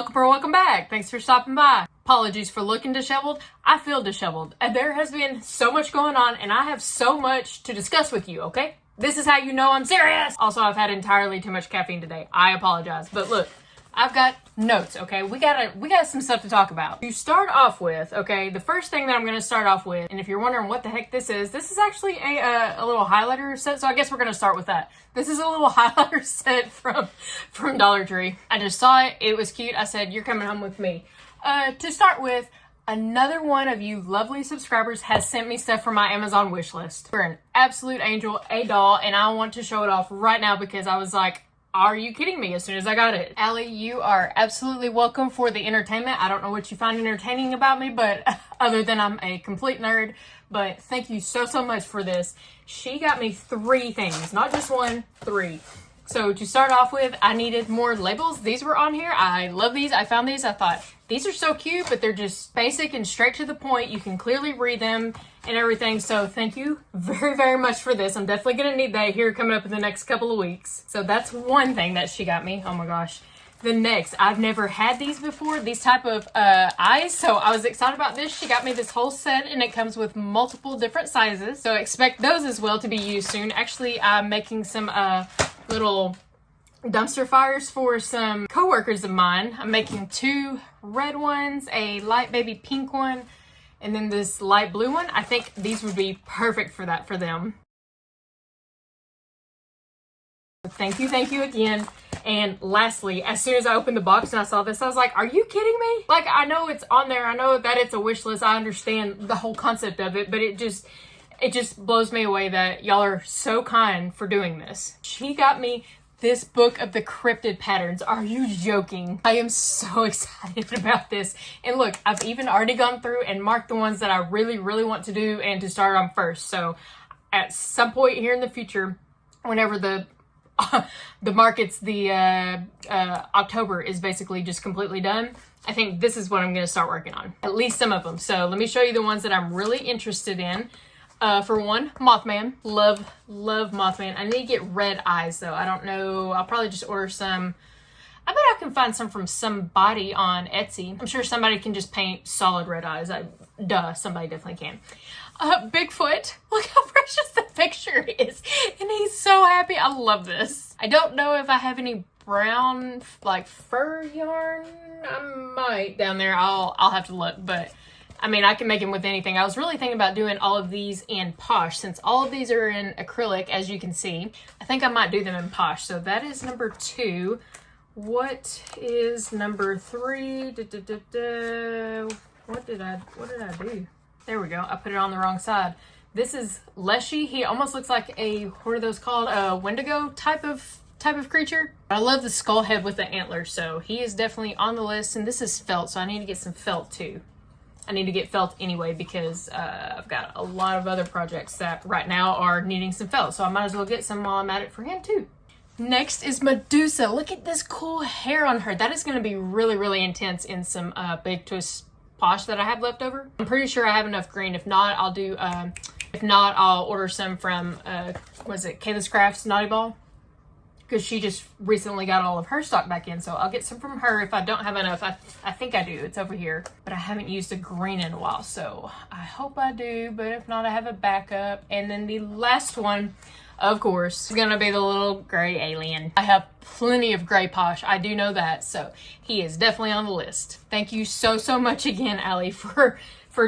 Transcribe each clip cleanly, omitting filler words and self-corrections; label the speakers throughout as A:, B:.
A: welcome or welcome back. Thanks for stopping by. Apologies for looking disheveled. I feel disheveled. And there has been so much going on and I have so much to discuss with you, okay? This is how you know I'm serious. Also, I've had entirely too much caffeine today. I apologize. But look, I've got notes, okay? We got some stuff to talk about. To start off with, okay, the first thing that I'm going to start off with, and if you're wondering what the heck this is actually a little highlighter set, so I guess we're going to start with that. This is a little highlighter set from Dollar Tree. I just saw it. It was cute. I said, you're coming home with me. To start with, another one of you lovely subscribers has sent me stuff from my Amazon wish list. You're an absolute angel, a doll, and I want to show it off right now because I was like, are you kidding me? As soon as I got it. Allie, you are absolutely welcome for the entertainment. I don't know what you find entertaining about me, but other than I'm a complete nerd, but thank you so much for this. She got me 3 things, not just 1, 3. So to start off with, I needed more labels. These were on here. I love these. I found these. I thought, these are so cute, but they're just basic and straight to the point. You can clearly read them and everything. So thank you very much for this. I'm definitely going to need that here coming up in the next couple of weeks. So that's one thing that she got me. Oh my gosh. The next, I've never had these before, these type of eyes, so I was excited about this. She got me this whole set and it comes with multiple different sizes, so expect those as well to be used soon. Actually, I'm making some little dumpster fires for some co-workers of mine. I'm making 2 red ones, a light baby pink one, and then this light blue one. I think these would be perfect for that for them. Thank you again. And lastly, as soon as I opened the box and I saw this, I was like, are you kidding me? Like, I know it's on there. I know that it's a wish list. I understand the whole concept of it, but it just blows me away that y'all are so kind for doing this. She got me this book of the cryptid patterns. Are you joking? I am so excited about this. And look, I've even already gone through and marked the ones that I really want to do and to start on first. So at some point here in the future, whenever the market's October is basically just completely done, I think this is what I'm going to start working on. At least some of them. So let me show you the ones that I'm really interested in. For one, Mothman. Love Mothman. I need to get red eyes though. I don't know. I'll probably just order some. I bet I can find some from somebody on Etsy. I'm sure somebody can just paint solid red eyes. Somebody definitely can. Bigfoot. Look how precious the picture is. And he's so happy. I love this. I don't know if I have any brown, like, fur yarn. I might down there. I'll have to look, but I mean, I can make him with anything. I was really thinking about doing all of these in Posh. Since all of these are in acrylic, as you can see, I think I might do them in Posh. So that is number 2. What is number 3? What did I do? There we go. I put it on the wrong side. This is Leshy. He almost looks like a, what are those called? A Wendigo type of creature. I love the skull head with the antlers, so he is definitely on the list. And this is felt, so I need to get some felt too. I need to get felt anyway because I've got a lot of other projects that right now are needing some felt, so I might as well get some while I'm at it for him too. Next is Medusa. Look at this cool hair on her. That is going to be really intense in some Big Twist Posh that I have left over. I'm pretty sure I have enough green. If not, I'll do. If not, I'll order some from was it Kayla's Crafts Naughty Ball, because she just recently got all of her stock back in, so I'll get some from her if I don't have enough. I think I do. It's over here, but I haven't used the green in a while, so I hope I do, but if not, I have a backup. And then the last one, of course, is gonna be the little gray alien. I have plenty of gray Posh. I do know that, so he is definitely on the list. Thank you so much again, Allie, for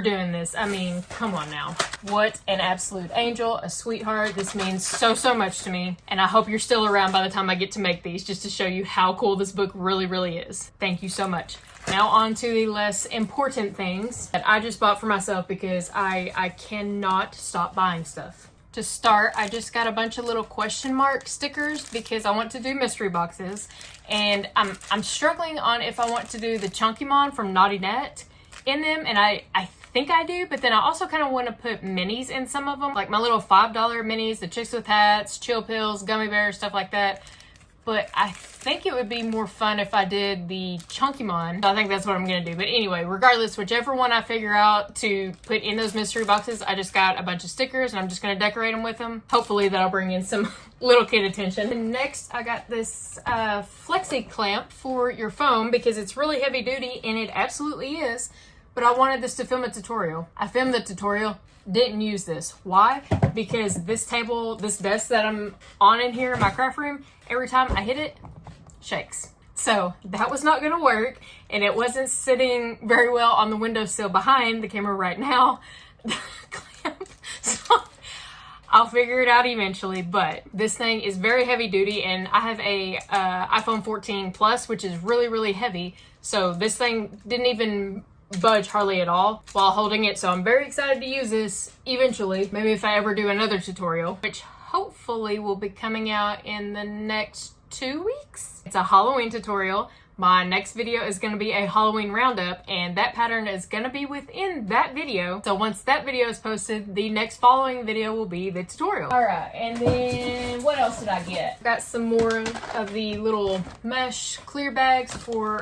A: doing this. I mean, come on now. What an absolute angel, a sweetheart. This means so much to me, and I hope you're still around by the time I get to make these, just to show you how cool this book really is. Thank you so much. Now on to the less important things that I just bought for myself because I cannot stop buying stuff. To start, I just got a bunch of little question mark stickers because I want to do mystery boxes, and I'm struggling on if I want to do the Chunkymon from Naughty Net in them, and I think I do, but then I also kind of want to put minis in some of them, like my little $5 minis, the Chicks with Hats, Chill Pills, Gummy Bears, stuff like that. but I think it would be more fun if I did the chunky one. I think that's what I'm gonna do. But anyway, regardless, whichever one I figure out to put in those mystery boxes, I just got a bunch of stickers and I'm just gonna decorate them with them. Hopefully that'll bring in some little kid attention. And next, I got this flexi clamp for your phone because it's really heavy duty, and it absolutely is. But I wanted this to film a tutorial. I filmed the tutorial, didn't use this. Why? Because this table, this desk that I'm on in here in my craft room, every time I hit it, shakes. So that was not gonna work, and it wasn't sitting very well on the windowsill behind the camera right now. So I'll figure it out eventually, but this thing is very heavy duty, and I have a iPhone 14 Plus, which is really, really heavy. So this thing didn't even budge hardly at all while holding it. So I'm very excited to use this eventually, maybe if I ever do another tutorial, which hopefully will be coming out in the next 2 weeks. It's a Halloween tutorial. My next video is going to be a Halloween roundup, and that pattern is going to be within that video. So once that video is posted, the next following video will be the tutorial. All right, and then what else did I get? Got some more of the little mesh clear bags for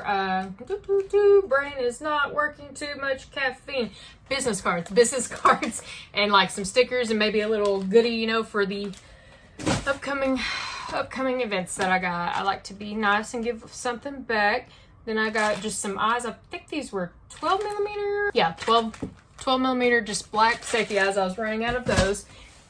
A: brain is not working, too much caffeine. Business cards, and like some stickers and maybe a little goodie, you know, for the upcoming events that I got. I like to be nice and give something back. Then I got just some eyes. I think these were 12 millimeter. Yeah, 12 millimeter, just black safety eyes. I was running out of those.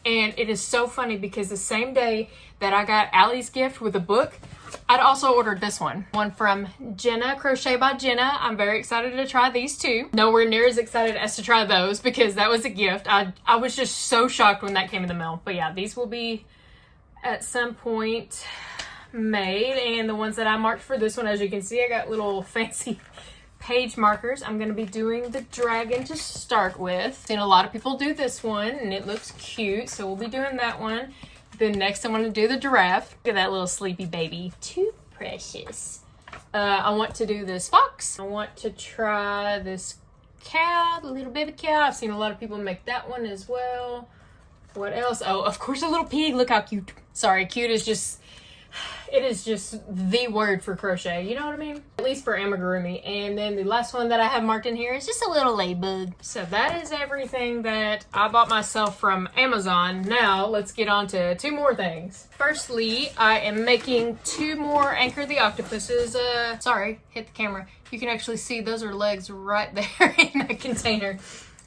A: And it is so funny because the same day that I got Allie's gift with a book, I'd also ordered this one from Jenna, Crochet by Jenna. I'm very excited to try these too. Nowhere near as excited as to try those because that was a gift. I was just so shocked when that came in the mail. But yeah, these will be at some point made, and the ones that I marked for this one, as you can see, I got little fancy page markers. I'm going to be doing the dragon to start with. Seen a lot of people do this one, and it looks cute, so we'll be doing that one. Then next I'm going to do the giraffe. Look at that little sleepy baby. Too precious. I want to do this fox. I want to try this cow, the little baby cow. I've seen a lot of people make that one as well. What else? Oh, of course, a little pig. Look how cute. Sorry, cute is just, it is just the word for crochet. You know what I mean? At least for amigurumi. And then the last one that I have marked in here is just a little ladybug. So that is everything that I bought myself from Amazon. Now, let's get on to 2 more things. Firstly, I am making 2 more Anchor the Octopuses. Sorry, hit the camera. You can actually see those are legs right there in the container.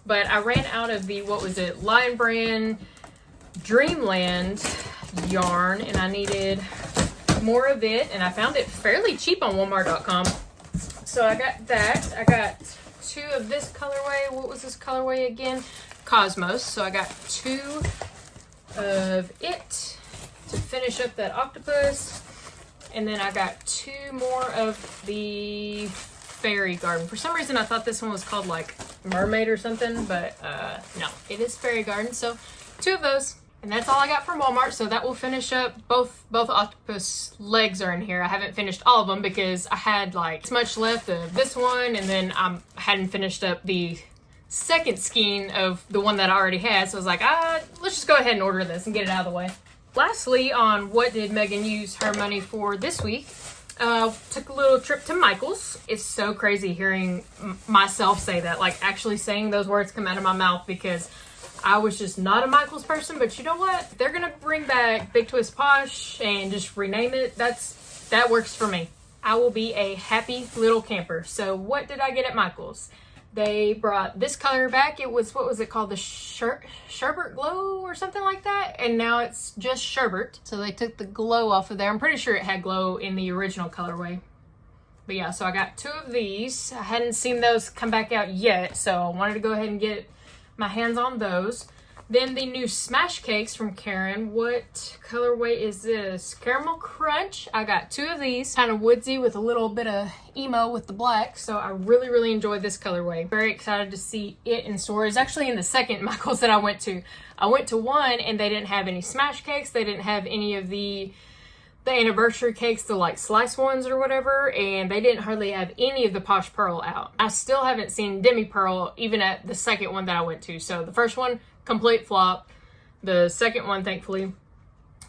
A: But I ran out of the, what was it, Lion Brand Dreamland yarn, and I needed more of it, and I found it fairly cheap on Walmart.com. So I got that. I got 2 of this colorway. What was this colorway again? Cosmos. So I got 2 of it to finish up that octopus, and then I got 2 more of the fairy garden. For some reason I thought this one was called like mermaid or something, but no, it is fairy garden. So 2 of those. And that's all I got from Walmart, so that will finish up. Both octopus legs are in here. I haven't finished all of them because I had like this much left of this one, and then I hadn't finished up the second skein of the one that I already had. So I was like, let's just go ahead and order this and get it out of the way. Lastly, on what did Megan use her money for this week, took a little trip to Michael's. It's so crazy hearing myself say that, like actually saying those words come out of my mouth, because I was just not a Michael's person. But you know what? They're gonna bring back Big Twist Posh and just rename it. That works for me. I will be a happy little camper. So what did I get at Michael's? They brought this color back. It was, what was it called? The Sherbet Glow or something like that. And now it's just Sherbet. So they took the glow off of there. I'm pretty sure it had glow in the original colorway. But yeah, so I got 2 of these. I hadn't seen those come back out yet, so I wanted to go ahead and get my hands on those. Then the new Smash Cakes from Karen. What colorway is this? Caramel Crunch. I got 2 of these. Kind of woodsy with a little bit of emo with the black. So I really, really enjoyed this colorway. Very excited to see it in store. It's actually in the second Michael's that I went to. I went to one and they didn't have any Smash Cakes. They didn't have any of the anniversary cakes, the like slice ones or whatever, and they didn't hardly have any of the Posh Pearl out. I still haven't seen Demi Pearl even at the second one that I went to. So the first one, complete flop. The second one, thankfully,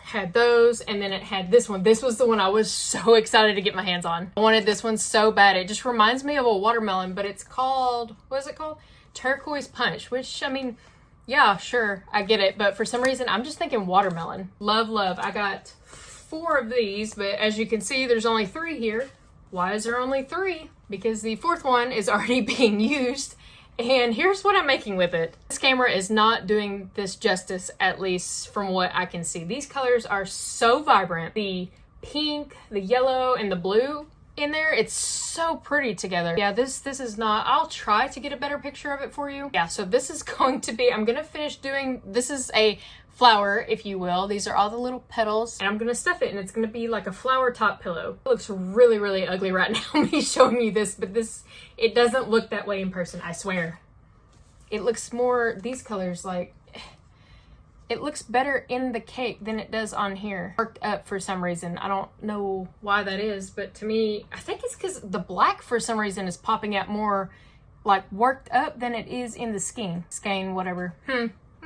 A: had those, and then it had this one. This was the one I was so excited to get my hands on. I wanted this one so bad. It just reminds me of a watermelon, but it's called, what is it called? Turquoise Punch, which, I mean, yeah, sure, I get it, but for some reason, I'm just thinking watermelon. Love, love. I got 4 of these, but as you can see, there's only 3 here. Why is there only 3? Because the 4th one is already being used, and here's what I'm making with it. This camera is not doing this justice, at least from what I can see. These colors are so vibrant. The pink, the yellow, and the blue in there, it's so pretty together. Yeah, this is not, I'll try to get a better picture of it for you. Yeah, so this is going to be, I'm gonna finish doing, this is a flower, if you will. These are all the little petals, and I'm gonna stuff it, and it's gonna be like a flower top pillow. It looks really, really ugly right now, me showing you this, but it doesn't look that way in person, I swear. It looks more, these colors, like, it looks better in the cake than it does on here. Worked up for some reason. I don't know why that is, but to me, I think it's because the black for some reason is popping out more like worked up than it is in the skein. Skein, whatever.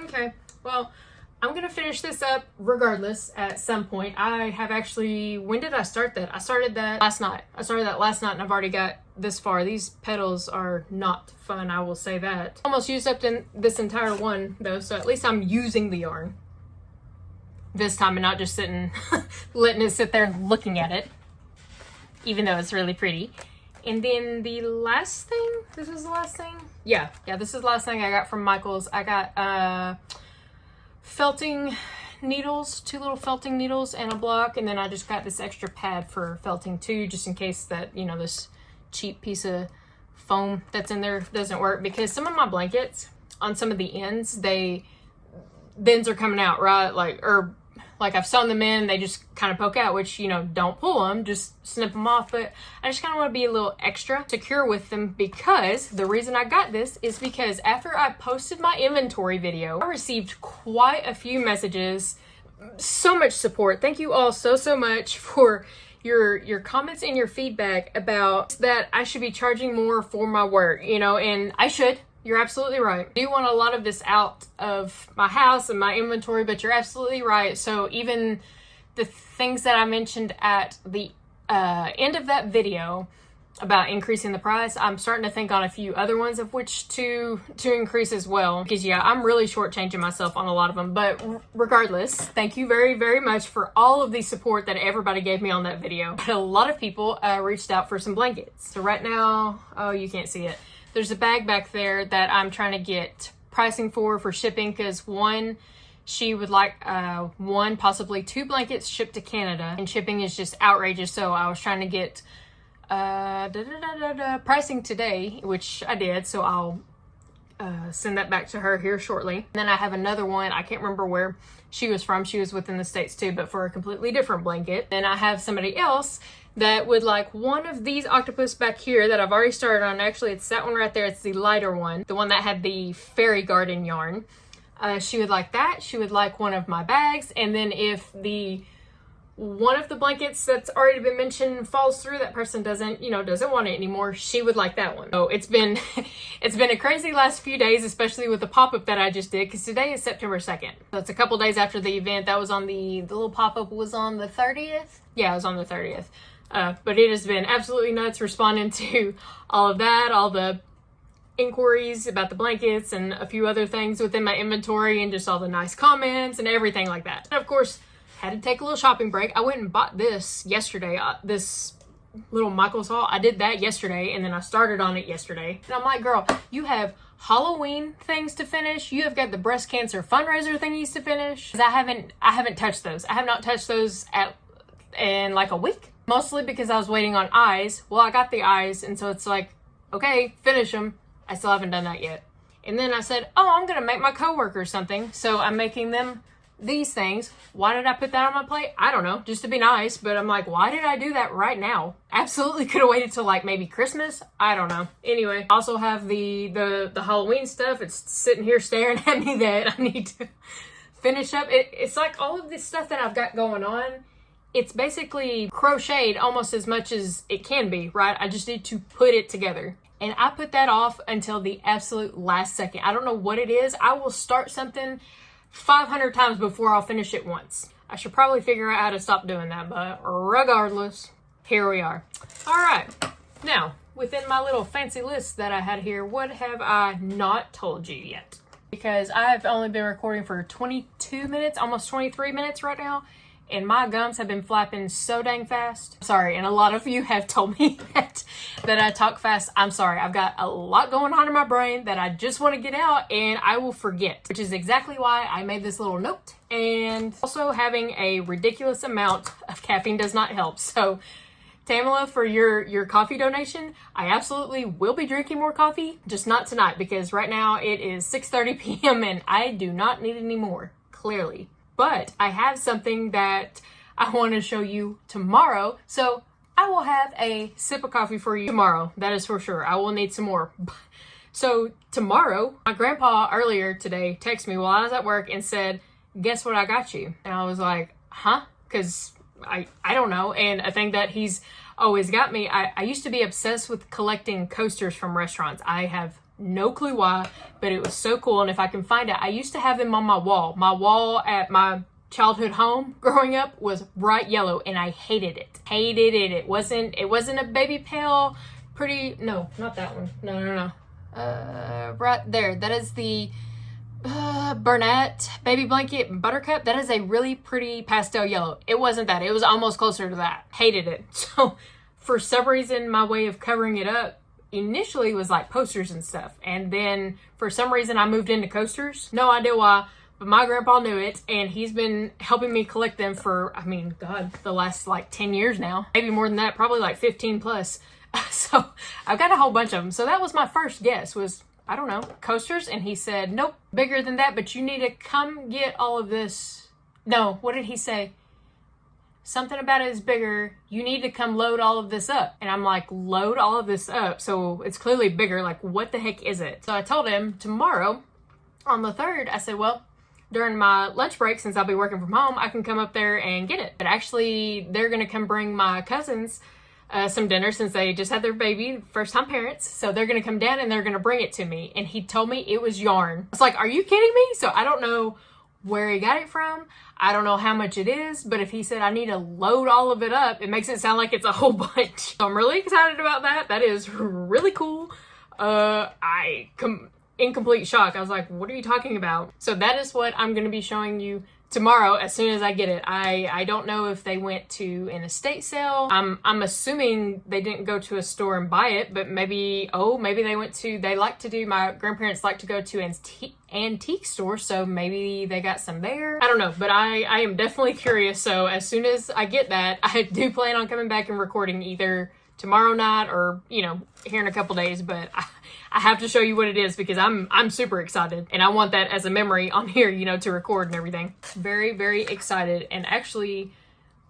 A: Okay. Well, I'm gonna finish this up regardless at some point. I have actually, when did I start that? I started that last night. And I've already got this far. These petals are not fun, I will say that. Almost used up this entire one though, so at least I'm using the yarn this time and not just sitting, letting it sit there and looking at it, even though it's really pretty. And then the last thing, this is the last thing? Yeah, this is the last thing I got from Michael's. I got felting needles, 2 little felting needles and a block, and then I just got this extra pad for felting too, just in case that, you know, this cheap piece of foam that's in there doesn't work, because some of my blankets on some of the ends, the ends are coming out, right? Like I've sewn them in, they just kind of poke out, which, you know, don't pull them, just snip them off. But I just kind of want to be a little extra secure with them, because the reason I got this is because after I posted my inventory video, I received quite a few messages, so much support. Thank you all so much for your comments and your feedback about that I should be charging more for my work, you know, and I should. You're absolutely right. I do want a lot of this out of my house and my inventory, but you're absolutely right. So even the things that I mentioned at the end of that video about increasing the price, I'm starting to think on a few other ones of which to increase as well. Because yeah, I'm really shortchanging myself on a lot of them. But regardless, thank you very, very much for all of the support that everybody gave me on that video. A lot of people reached out for some blankets. So right now, oh, you can't see it. There's a bag back there that I'm trying to get pricing for shipping, because one, she would like 1, possibly 2 blankets shipped to Canada, and shipping is just outrageous. So I was trying to get pricing today, which I did. So I'll send that back to her here shortly. And then I have another one. I can't remember where she was from. She was within the States too, but for a completely different blanket. Then I have somebody else that would like one of these octopus back here that I've already started on. Actually, it's that one right there. It's the lighter one, the one that had the fairy garden yarn. She would like that. She would like one of my bags. And then if one of the blankets that's already been mentioned falls through, that person doesn't want it anymore, she would like that one. So it's been a crazy last few days, especially with the pop-up that I just did, because today is September 2nd. So it's a couple days after the event. That was on the little pop-up was on the 30th. Yeah, it was on the 30th. But it has been absolutely nuts responding to all of that, all the inquiries about the blankets and a few other things within my inventory, and just all the nice comments and everything like that. And of course, had to take a little shopping break. I went and bought this yesterday, this little Michael's haul. I did that yesterday, and then I started on it yesterday. And I'm like, girl, you have Halloween things to finish. You have got the breast cancer fundraiser thingies to finish. 'Cause I haven't touched those. I have not touched those in like a week. Mostly because I was waiting on eyes. Well, I got the eyes, and so it's like, okay, finish them. I still haven't done that yet. And then I said, oh, I'm gonna make my coworkers something. So I'm making them these things. Why did I put that on my plate? I don't know, just to be nice. But I'm like, why did I do that right now? Absolutely could have waited till like maybe Christmas. I don't know. Anyway, I also have the Halloween stuff. It's sitting here staring at me that I need to finish up. It's like all of this stuff that I've got going on, it's basically crocheted almost as much as it can be, right? I just need to put it together. And I put that off until the absolute last second. I don't know what it is. I will start something 500 times before I'll finish it once. I should probably figure out how to stop doing that, but regardless, here we are. All right, now, within my little fancy list that I had here, what have I not told you yet? Because I have only been recording for 22 minutes, almost 23 minutes right now, and my gums have been flapping so dang fast. Sorry, and a lot of you have told me that I talk fast. I'm sorry, I've got a lot going on in my brain that I just want to get out, and I will forget, which is exactly why I made this little note. And also, having a ridiculous amount of caffeine does not help. So Tamala, for your coffee donation, I absolutely will be drinking more coffee, just not tonight, because right now it is 6:30 p.m. and I do not need any more, clearly. But I have something that I want to show you tomorrow, so I will have a sip of coffee for you tomorrow. That is for sure. I will need some more. So tomorrow, my grandpa earlier today texted me while I was at work and said, "Guess what I got you?" And I was like, huh? Because I don't know. And I think that he's always got me. I used to be obsessed with collecting coasters from restaurants. I have no clue why, but it was so cool. And if I can find it, I used to have them on my wall. My wall at my childhood home growing up was bright yellow, and I hated it. Hated it. It wasn't a baby pale, pretty, no, not that one. No. Right there. That is the Burnett Baby Blanket Buttercup. That is a really pretty pastel yellow. It wasn't that. It was almost closer to that. Hated it. So for some reason, my way of covering it up initially was like posters and stuff. And then for some reason, I moved into coasters. No idea why, but my grandpa knew it, and he's been helping me collect them for, I mean, God, the last like 10 years now. Maybe more than that, probably like 15 plus. So I've got a whole bunch of them. So that was my first guess, was, I don't know, coasters. And he said, nope, bigger than that, but you need to come get all of this. No, what did he say? Something about it is bigger. You need to come load all of this up. And I'm like, load all of this up? So it's clearly bigger. Like, what the heck is it? So I told him tomorrow on the 3rd, I said, well, during my lunch break, since I'll be working from home, I can come up there and get it. But actually, they're going to come bring my cousins some dinner, since they just had their baby, first time parents. So they're going to come down and they're going to bring it to me. And he told me it was yarn. I was like, are you kidding me? So I don't know where he got it from. I don't know how much it is, but if he said I need to load all of it up, it makes it sound like it's a whole bunch. So I'm really excited about that. That is really cool. In complete shock. I was like, what are you talking about? So that is what I'm going to be showing you tomorrow as soon as I get it. I don't know if they went to an estate sale. I'm assuming they didn't go to a store and buy it, but maybe they went to, my grandparents like to go to antique stores, so maybe they got some there. I don't know, but I am definitely curious. So as soon as I get that, I do plan on coming back and recording either tomorrow night or, here in a couple days, but I have to show you what it is because I'm super excited, and I want that as a memory on here, to record and everything. Very, very excited. And actually,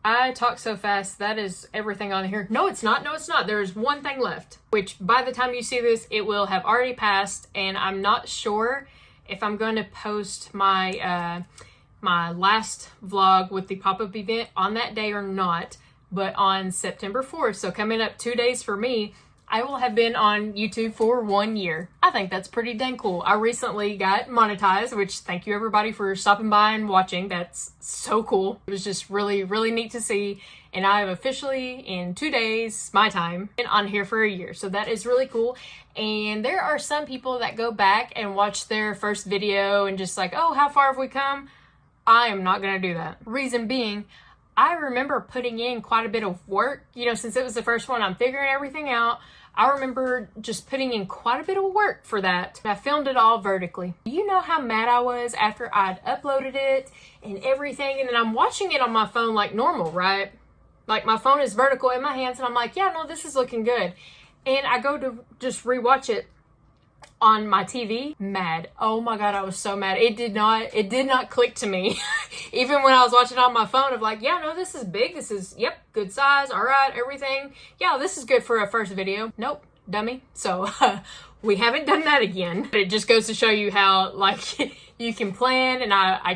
A: I talk so fast, that is everything on here. No, it's not. There's one thing left, which by the time you see this, it will have already passed, and I'm not sure if I'm going to post my my last vlog with the pop-up event on that day or not, but on September 4th, so coming up 2 days for me, I will have been on YouTube for 1 year. I think that's pretty dang cool. I recently got monetized, which thank you everybody for stopping by and watching. That's so cool. It was just really, really neat to see. And I have officially, in 2 days, my time, been on here for a year. So that is really cool. And there are some people that go back and watch their first video and just like, oh, how far have we come? I am not going to do that. Reason being, I remember putting in quite a bit of work, since it was the first one, I'm figuring everything out. I remember just putting in quite a bit of work for that. I filmed it all vertically. You know how mad I was after I'd uploaded it and everything, and then I'm watching it on my phone like normal, right? Like my phone is vertical in my hands, and I'm like, yeah, no, this is looking good. And I go to just rewatch it on my TV, mad. Oh my God, I was so mad. It did not click to me. Even when I was watching on my phone of like, yeah, no, this is big. This is, yep, good size. All right, everything. Yeah, this is good for a first video. Nope, dummy. So we haven't done that again. But it just goes to show you how you can plan. And I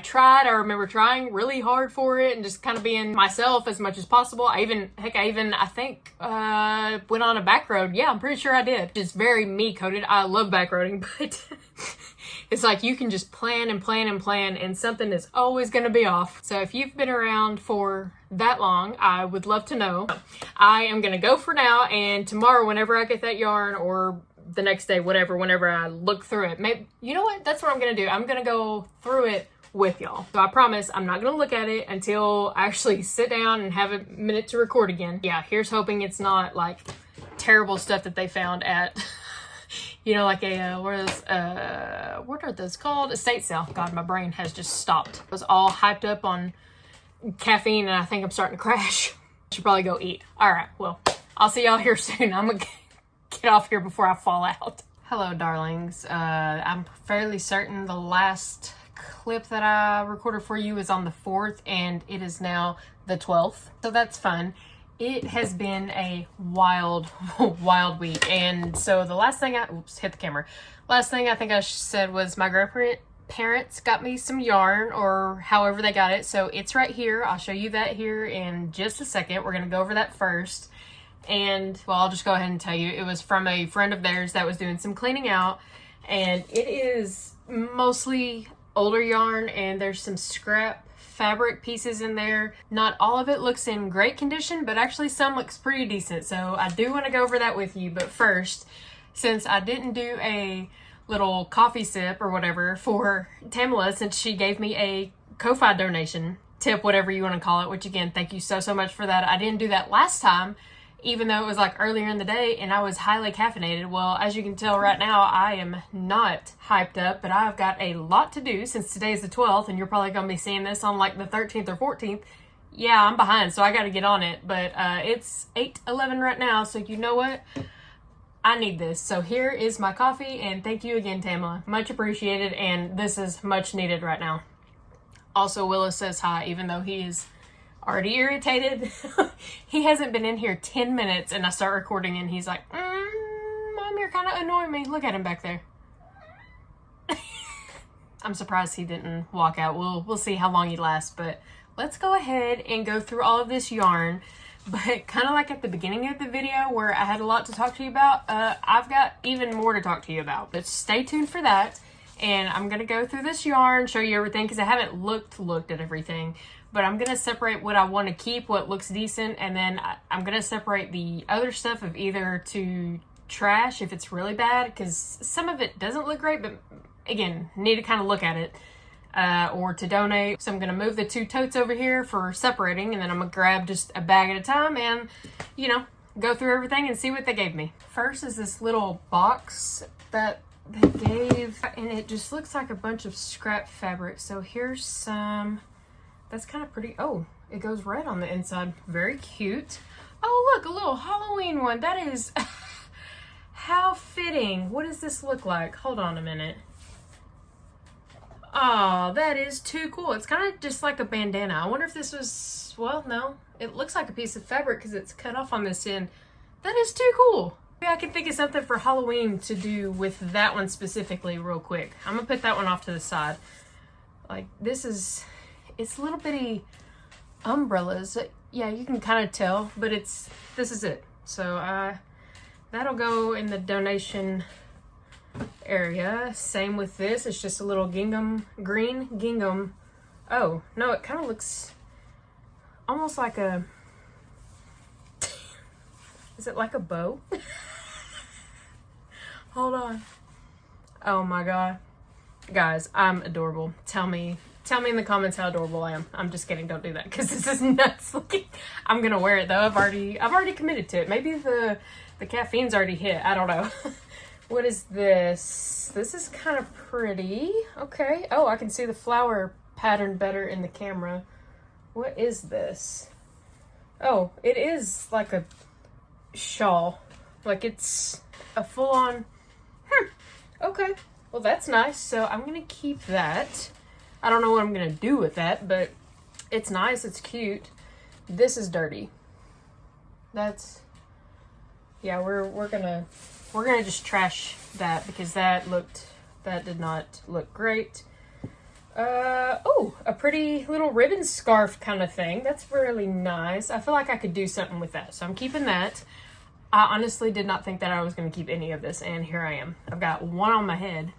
A: remember trying really hard for it and just kind of being myself as much as possible. I think went on a back road. Yeah, I'm pretty sure I did. Just very me coded. I love back roading, but It's like you can just plan and plan and plan and something is always going to be off. So if you've been around for that long, I would love to know. I am going to go for now, and tomorrow whenever I get that yarn, or the next day, whatever, whenever I look through it, maybe, you know what, that's what I'm going to do. I'm going to go through it with y'all. So I promise I'm not going to look at it until I actually sit down and have a minute to record again. Yeah, here's hoping it's not like terrible stuff that they found at, you know, like a, what are those called? Estate sale. God, my brain has just stopped. I was all hyped up on caffeine and I think I'm starting to crash. I should probably go eat. All right, well, I'll see y'all here soon. I'm going to get off here before I fall out. Hello, darlings. I'm fairly certain the last clip that I recorded for you is on the 4th and it is now the 12th. So that's fun. It has been a wild, wild week. And so the last thing hit the camera. Last thing I think I said was my grandparents got me some yarn, or however they got it. So it's right here. I'll show you that here in just a second. We're going to go over that first. And well, I'll just go ahead and tell you, it was from a friend of theirs that was doing some cleaning out, and it is mostly older yarn and there's some scrap fabric pieces in there. Not all of it looks in great condition, but actually some looks pretty decent. So I do want to go over that with you. But first, since I didn't do a little coffee sip or whatever for Tamala, since she gave me a Ko-Fi donation, tip, whatever you want to call it, which again, thank you so much for that. I didn't do that last time, even though it was like earlier in the day and I was highly caffeinated. Well, as you can tell right now, I am not hyped up, but I've got a lot to do since today's the 12th, and you're probably going to be seeing this on like the 13th or 14th. Yeah, I'm behind, so I got to get on it, but it's 8:11 right now, so you know what? I need this. So here is my coffee, and thank you again, Tamala. Much appreciated, and this is much needed right now. Also, Willis says hi, even though he is already irritated. He hasn't been in here 10 minutes and I start recording and he's like, Mom, you're kind of annoying me. Look at him back there. I'm surprised he didn't walk out. We'll see how long he lasts, but let's go ahead and go through all of this yarn. But kind of like at the beginning of the video where I had a lot to talk to you about, I've got even more to talk to you about. But stay tuned for that. And I'm going to go through this yarn, show you everything, because I haven't looked at everything. But I'm going to separate what I want to keep, what looks decent, and then I'm going to separate the other stuff of either to trash if it's really bad, because some of it doesn't look great, but again, need to kind of look at it, or to donate. So I'm going to move the two totes over here for separating, and then I'm going to grab just a bag at a time and, you know, go through everything and see what they gave me. First is this little box that they gave, and it just looks like a bunch of scrap fabric. So here's some. That's kind of pretty. Oh, it goes red on the inside. Very cute. Oh, look, a little Halloween one. That is how fitting. What does this look like? Hold on a minute. Oh, that is too cool. It's kind of just like a bandana. I wonder if this was, well, no. It looks like a piece of fabric because it's cut off on this end. That is too cool. Maybe I can think of something for Halloween to do with that one specifically real quick. I'm going to put that one off to the side. Like, this is... It's little bitty umbrellas. Yeah, you can kind of tell, but this is it. So that'll go in the donation area. Same with this. It's just a little green gingham. Oh, no, it kind of looks almost like a... Is it like a bow? Hold on. Oh my God. Guys, I'm adorable. Tell me in the comments how adorable I am. I'm just kidding. Don't do that because this is nuts looking. I'm gonna wear it though. I've already committed to it. Maybe the caffeine's already hit. I don't know. What is this? This is kind of pretty. Okay. Oh, I can see the flower pattern better in the camera. What is this? Oh, it is like a shawl. Like it's a full-on. Okay. Well, that's nice. So I'm gonna keep that. I don't know what I'm gonna do with that, but it's nice, it's cute. This is dirty. That's, yeah, we're gonna just trash that because that did not look great. Oh, a pretty little ribbon scarf kind of thing. That's really nice. I feel like I could do something with that, so I'm keeping that. I honestly did not think that I was gonna keep any of this, and here I am. I've got one on my head.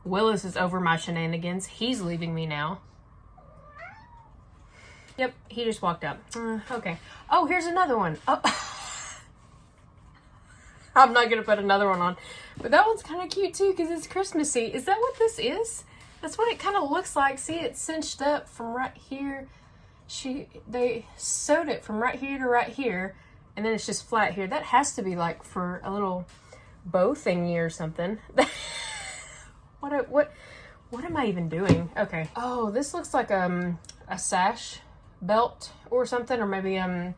A: Willis is over my shenanigans. He's leaving me now. Yep, he just walked out. Okay. Oh, here's another one. Oh. I'm not going to put another one on. But that one's kind of cute too because it's Christmassy. Is that what this is? That's what it kind of looks like. See, it's cinched up from right here. They sewed it from right here to right here. And then it's just flat here. That has to be like for a little bow thingy or something. What am I even doing? Okay. Oh, this looks like a sash belt or something, or maybe one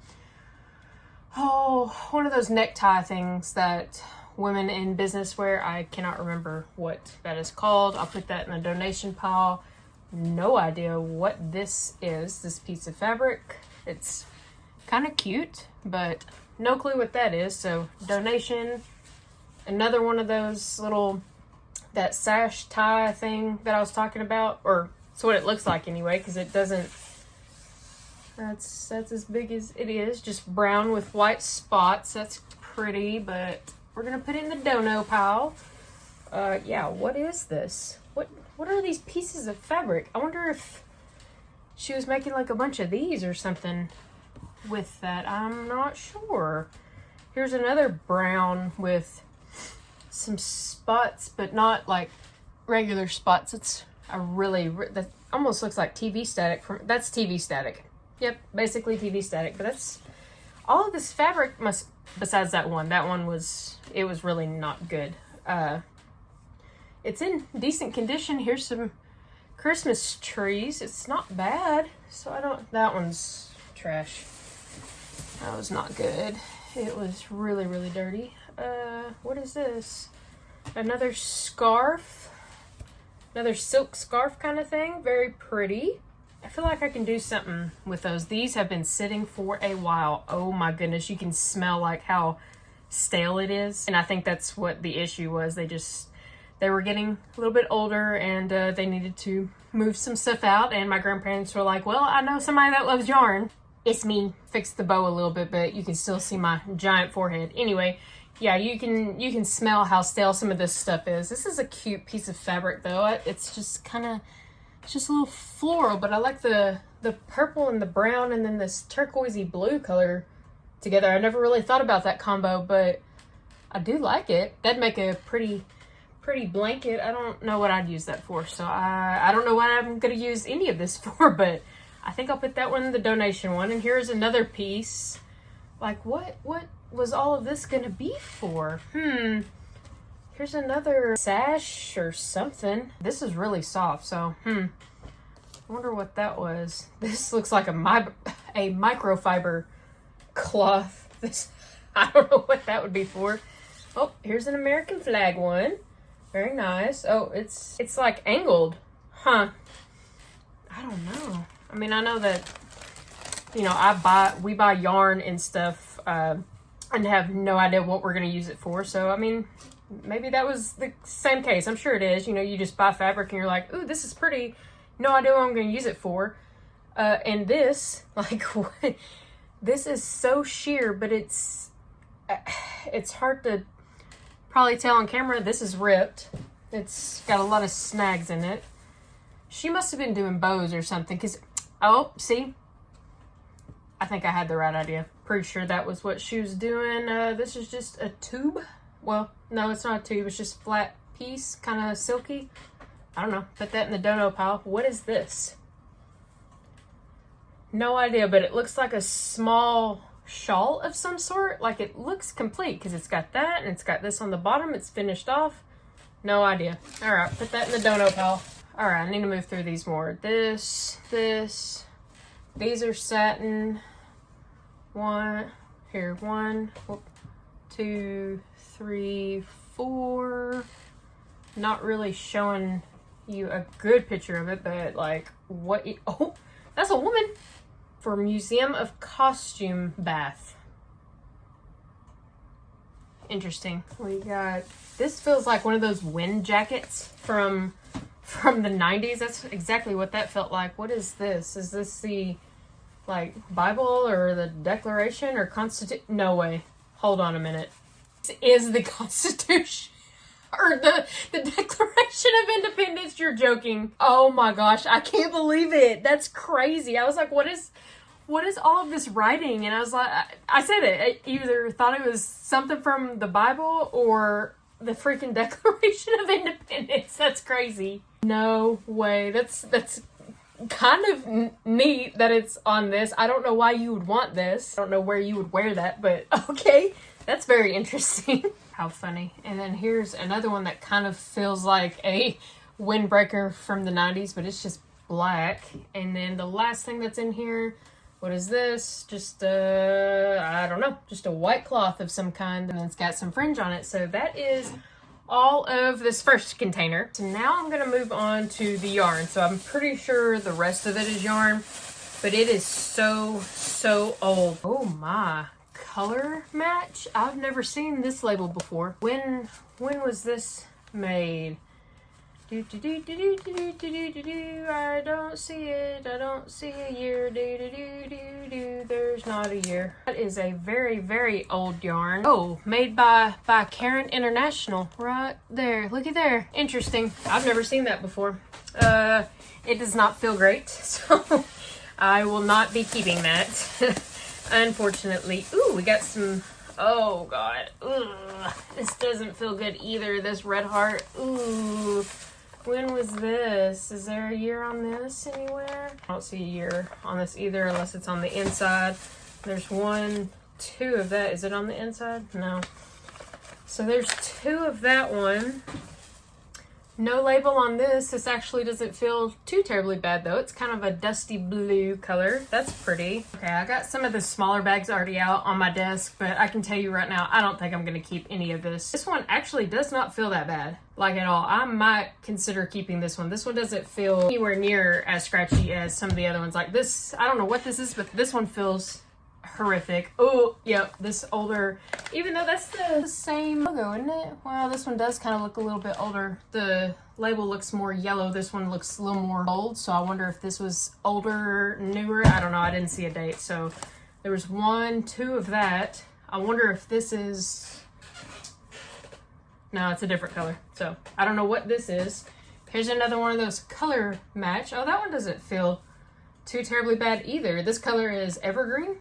A: of those necktie things that women in business wear. I cannot remember what that is called. I'll put that in the donation pile. No idea what this is, this piece of fabric. It's kind of cute, but no clue what that is. So donation. Another one of those little, that sash tie thing that I was talking about, or it's what it looks like anyway, because it doesn't, that's as big as it is, just brown with white spots. That's pretty, but we're gonna put it in the dono pile. Yeah, what is this? What are these pieces of fabric? I wonder if she was making like a bunch of these or something with that. I'm not sure. Here's another brown with some spots, but not like regular spots. It's that almost looks like TV static. That's TV static. Yep, basically TV static. But that's all of this fabric besides that one. That one was really not good. It's in decent condition. Here's some Christmas trees. It's not bad. So that one's trash. That was not good. It was really, really dirty. What is this? Another scarf. Another silk scarf kind of thing. Very pretty. I feel like I can do something with those. These have been sitting for a while. Oh my goodness. You can smell like how stale it is. And I think that's what the issue was. They were getting a little bit older and they needed to move some stuff out. And my grandparents were like, well, I know somebody that loves yarn. It's me. Fixed the bow a little bit, but you can still see my giant forehead. Anyway, yeah, you can smell how stale some of this stuff is. This is a cute piece of fabric though. It's just a little floral, but I like the purple and the brown and then this turquoisey blue color together. I never really thought about that combo, but I do like it. That'd make a pretty blanket. I don't know what I'd use that for, so I don't know what I'm gonna use any of this for, but I think I'll put that one in the donation one. And here's another piece. Like, what was all of this gonna be for? Here's another sash or something. This is really soft, so I wonder what that was. This looks like a microfiber cloth. I don't know what that would be for. Oh, here's an American flag one. Very nice. Oh, it's like angled. Huh. I don't know. I mean, I know that, we buy yarn and stuff and have no idea what we're going to use it for. So, I mean, maybe that was the same case. I'm sure it is. You just buy fabric and you're like, ooh, this is pretty. No idea what I'm going to use it for. And this, like, what? This is so sheer, but it's hard to probably tell on camera. This is ripped. It's got a lot of snags in it. She must have been doing bows or something because, oh, see? I think I had the right idea. Pretty sure that was what she was doing. This is just a tube. Well, no, it's not a tube. It's just flat piece, kind of silky. I don't know. Put that in the dono pile. What is this? No idea, but it looks like a small shawl of some sort. Like, it looks complete because it's got that and it's got this on the bottom. It's finished off. No idea. All right, put that in the dono pile. All right, I need to move through these more. This. These are satin. One, 2, 3, 4. Not really showing you a good picture of it, but like, oh, that's a woman for Museum of Costume Bath. Interesting. We got, this feels like one of those wind jackets from the 90s. That's exactly what that felt like. What is this? Is this the, like, Bible or the Declaration or Constitution? No way. Hold on a minute. This is the Constitution. Or the Declaration of Independence. You're joking. Oh my gosh, I can't believe it. That's crazy. I was like, what is all of this writing? And I was like, I said it. I either thought it was something from the Bible or the freaking Declaration of Independence. That's crazy. No way. That's kind of neat that it's on this. I don't know why you would want this. I don't know where you would wear that, but okay. That's very interesting. How funny. And then here's another one that kind of feels like a windbreaker from the 90s, but it's just black. And then the last thing that's in here, what is this? Just I don't know, just a white cloth of some kind, and it's got some fringe on it. So that is all of this first container. So now I'm gonna move on to the yarn. So I'm pretty sure the rest of it is yarn, but it is so old. Oh my. Color match? I've never seen this label before. When was this made? I don't see it. I don't see a year. There's not a year. That is a very old yarn. Oh, made by Karen International. Right there. Looky there. Interesting. I've never seen that before. It does not feel great, so I will not be keeping that. Unfortunately. Ooh, we got some, oh god. Ugh, this doesn't feel good either, this red heart. Ooh, when was this? Is there a year on this anywhere? I don't see a year on this either unless it's on the inside. There's 1, 2 of that. Is it on the inside? No. So there's 2 of that one. No label on this. This actually doesn't feel too terribly bad though. It's kind of a dusty blue color. That's pretty. Okay, I got some of the smaller bags already out on my desk, but I can tell you right now, I don't think I'm gonna keep any of this. This one actually does not feel that bad, like at all. I might consider keeping this one. This one doesn't feel anywhere near as scratchy as some of the other ones. Like this, I don't know what this is, but this one feels horrific. Oh, yep, this older, even though that's the same logo, isn't it? Well, this one does kind of look a little bit older. The label looks more yellow. This one looks a little more old, so I wonder if this was older, newer. I don't know. I didn't see a date, so there was 1, 2 of that. I wonder if this is, no, it's a different color, so I don't know what this is. Here's another one of those color match. Oh, that one doesn't feel too terribly bad either. This color is evergreen.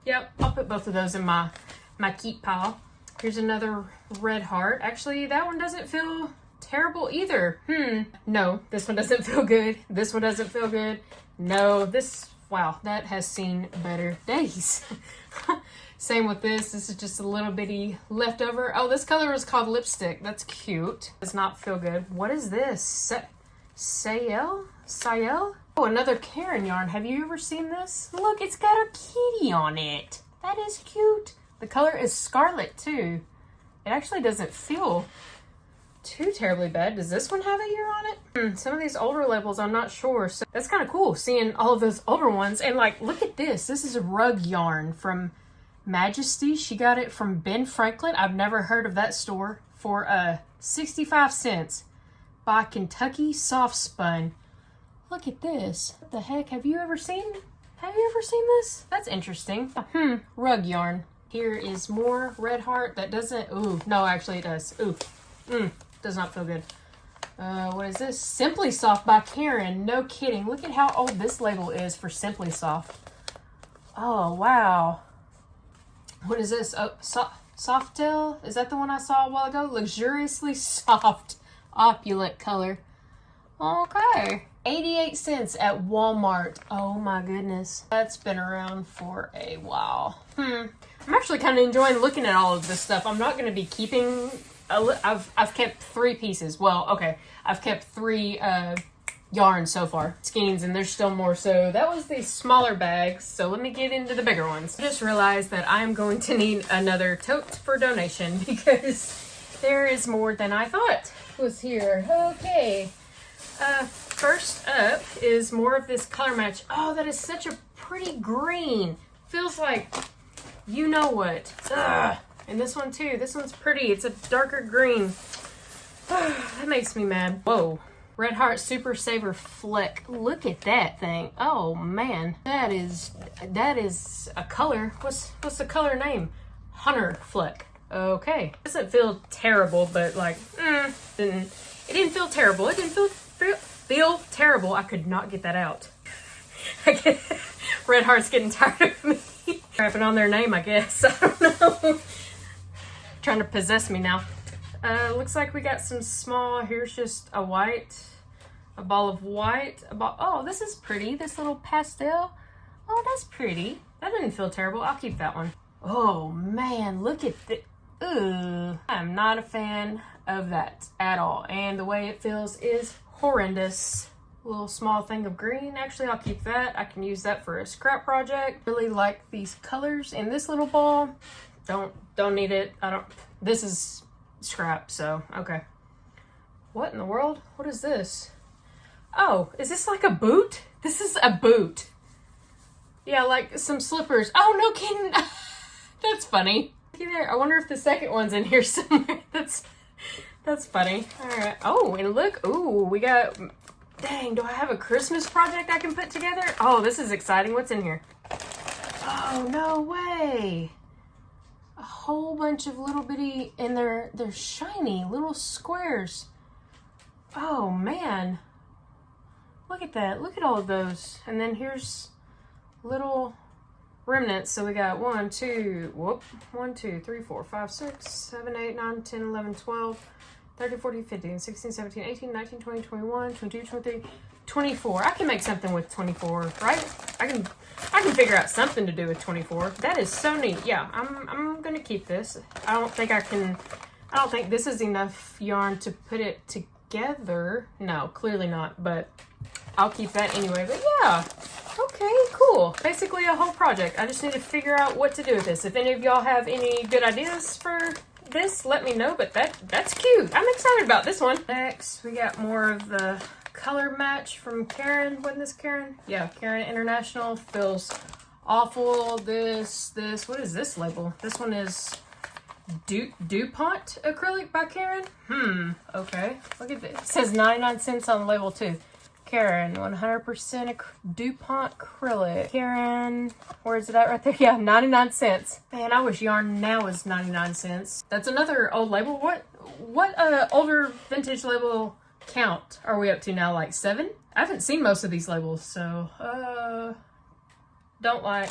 A: Yep, I'll put both of those in my keep pile. Here's another red heart. Actually, that one doesn't feel terrible either. No, this one doesn't feel good. This one doesn't feel good. No, this, wow, that has seen better days. Same with this. This is just a little bitty leftover. Oh, this color is called lipstick. That's cute. Does not feel good. What is this? Sayel? Oh, another Karen yarn. Have you ever seen this? Look, it's got a kitty on it. That is cute. The color is scarlet too. It actually doesn't feel too terribly bad. Does this one have a year on it? Some of these older labels, I'm not sure. So that's kind of cool seeing all of those older ones. And like, look at this. This is a rug yarn from Majesty. She got it from Ben Franklin. I've never heard of that store. For 65 cents by Kentucky Soft Spun. Look at this. What the heck? Have you ever seen this? That's interesting. Rug yarn. Here is more red heart that doesn't, ooh, no, actually it does. Ooh, does not feel good. What is this? Simply Soft by Karen. No kidding. Look at how old this label is for Simply Soft. Oh, wow. What is this? Oh, Softel? Is that the one I saw a while ago? Luxuriously soft, opulent color. Okay. 88 cents at Walmart. Oh my goodness. That's been around for a while. I'm actually kind of enjoying looking at all of this stuff. I'm not going to be keeping, I've kept 3 pieces. Well, okay. I've kept 3 yarns so far. Skeins, and there's still more. So that was the smaller bags. So let me get into the bigger ones. I just realized that I'm going to need another tote for donation because there is more than I thought was here. Okay. First up is more of this color match. Oh, that is such a pretty green. Feels like, you know what. Ugh. And this one too. This one's pretty. It's a darker green. That makes me mad. Whoa. Red Heart Super Saver Fleck. Look at that thing. Oh man. That is a color. What's the color name? Hunter Fleck. Okay. It doesn't feel terrible, but like, it didn't feel terrible. It didn't feel terrible. I could not get that out. Red Heart's getting tired of me rapping on their name, I guess. I don't know. Trying to possess me now. Looks like we got some small, here's just a ball of white. Oh, this is pretty. This little pastel. Oh, that's pretty. That didn't feel terrible. I'll keep that one. Oh man, look at this. I'm not a fan of that at all. And the way it feels is horrendous. A little small thing of green. Actually, I'll keep that. I can use that for a scrap project. Really like these colors in this little ball. Don't need it. This is scrap, so okay. What in the world? What is this? Oh, is this like a boot? This is a boot. Yeah, like some slippers. Oh, no kidding. That's funny. Looky there. I wonder if the second one's in here somewhere. That's funny. All right. Oh, and look. Ooh, we got... Dang, do I have a Christmas project I can put together? Oh, this is exciting. What's in here? Oh, no way. A whole bunch of little bitty... And they're shiny little squares. Oh, man. Look at that. Look at all of those. And then here's little remnants. So we got 1, 2, 3, 4, 5, 6, 7, 8, 9, 10, 11, 12, 13, 14, 15, 16, 17, 18, 19, 20, 21, 22, 23, 24. I can make something with 24, right? I can figure out something to do with 24. That is so neat. Yeah, I'm gonna keep this. I don't think this is enough yarn to put it together. No, clearly not, but I'll keep that anyway. But yeah, okay, cool. Basically a whole project. I just need to figure out what to do with this. If any of y'all have any good ideas for this, let me know. But that's cute. I'm excited about this one. Next, we got more of the color match from Karen. Wasn't this Karen? Yeah, Karen International. Feels awful. This, what is this label? This one is DuPont acrylic by Karen. Okay. Look at this. It says 99 cents on the label too. Karen, 100% DuPont acrylic. Karen, where is it at right there? Yeah, 99 cents. Man, I wish yarn now was 99 cents. That's another old label. What older vintage label count are we up to now? Like 7? I haven't seen most of these labels, so don't like.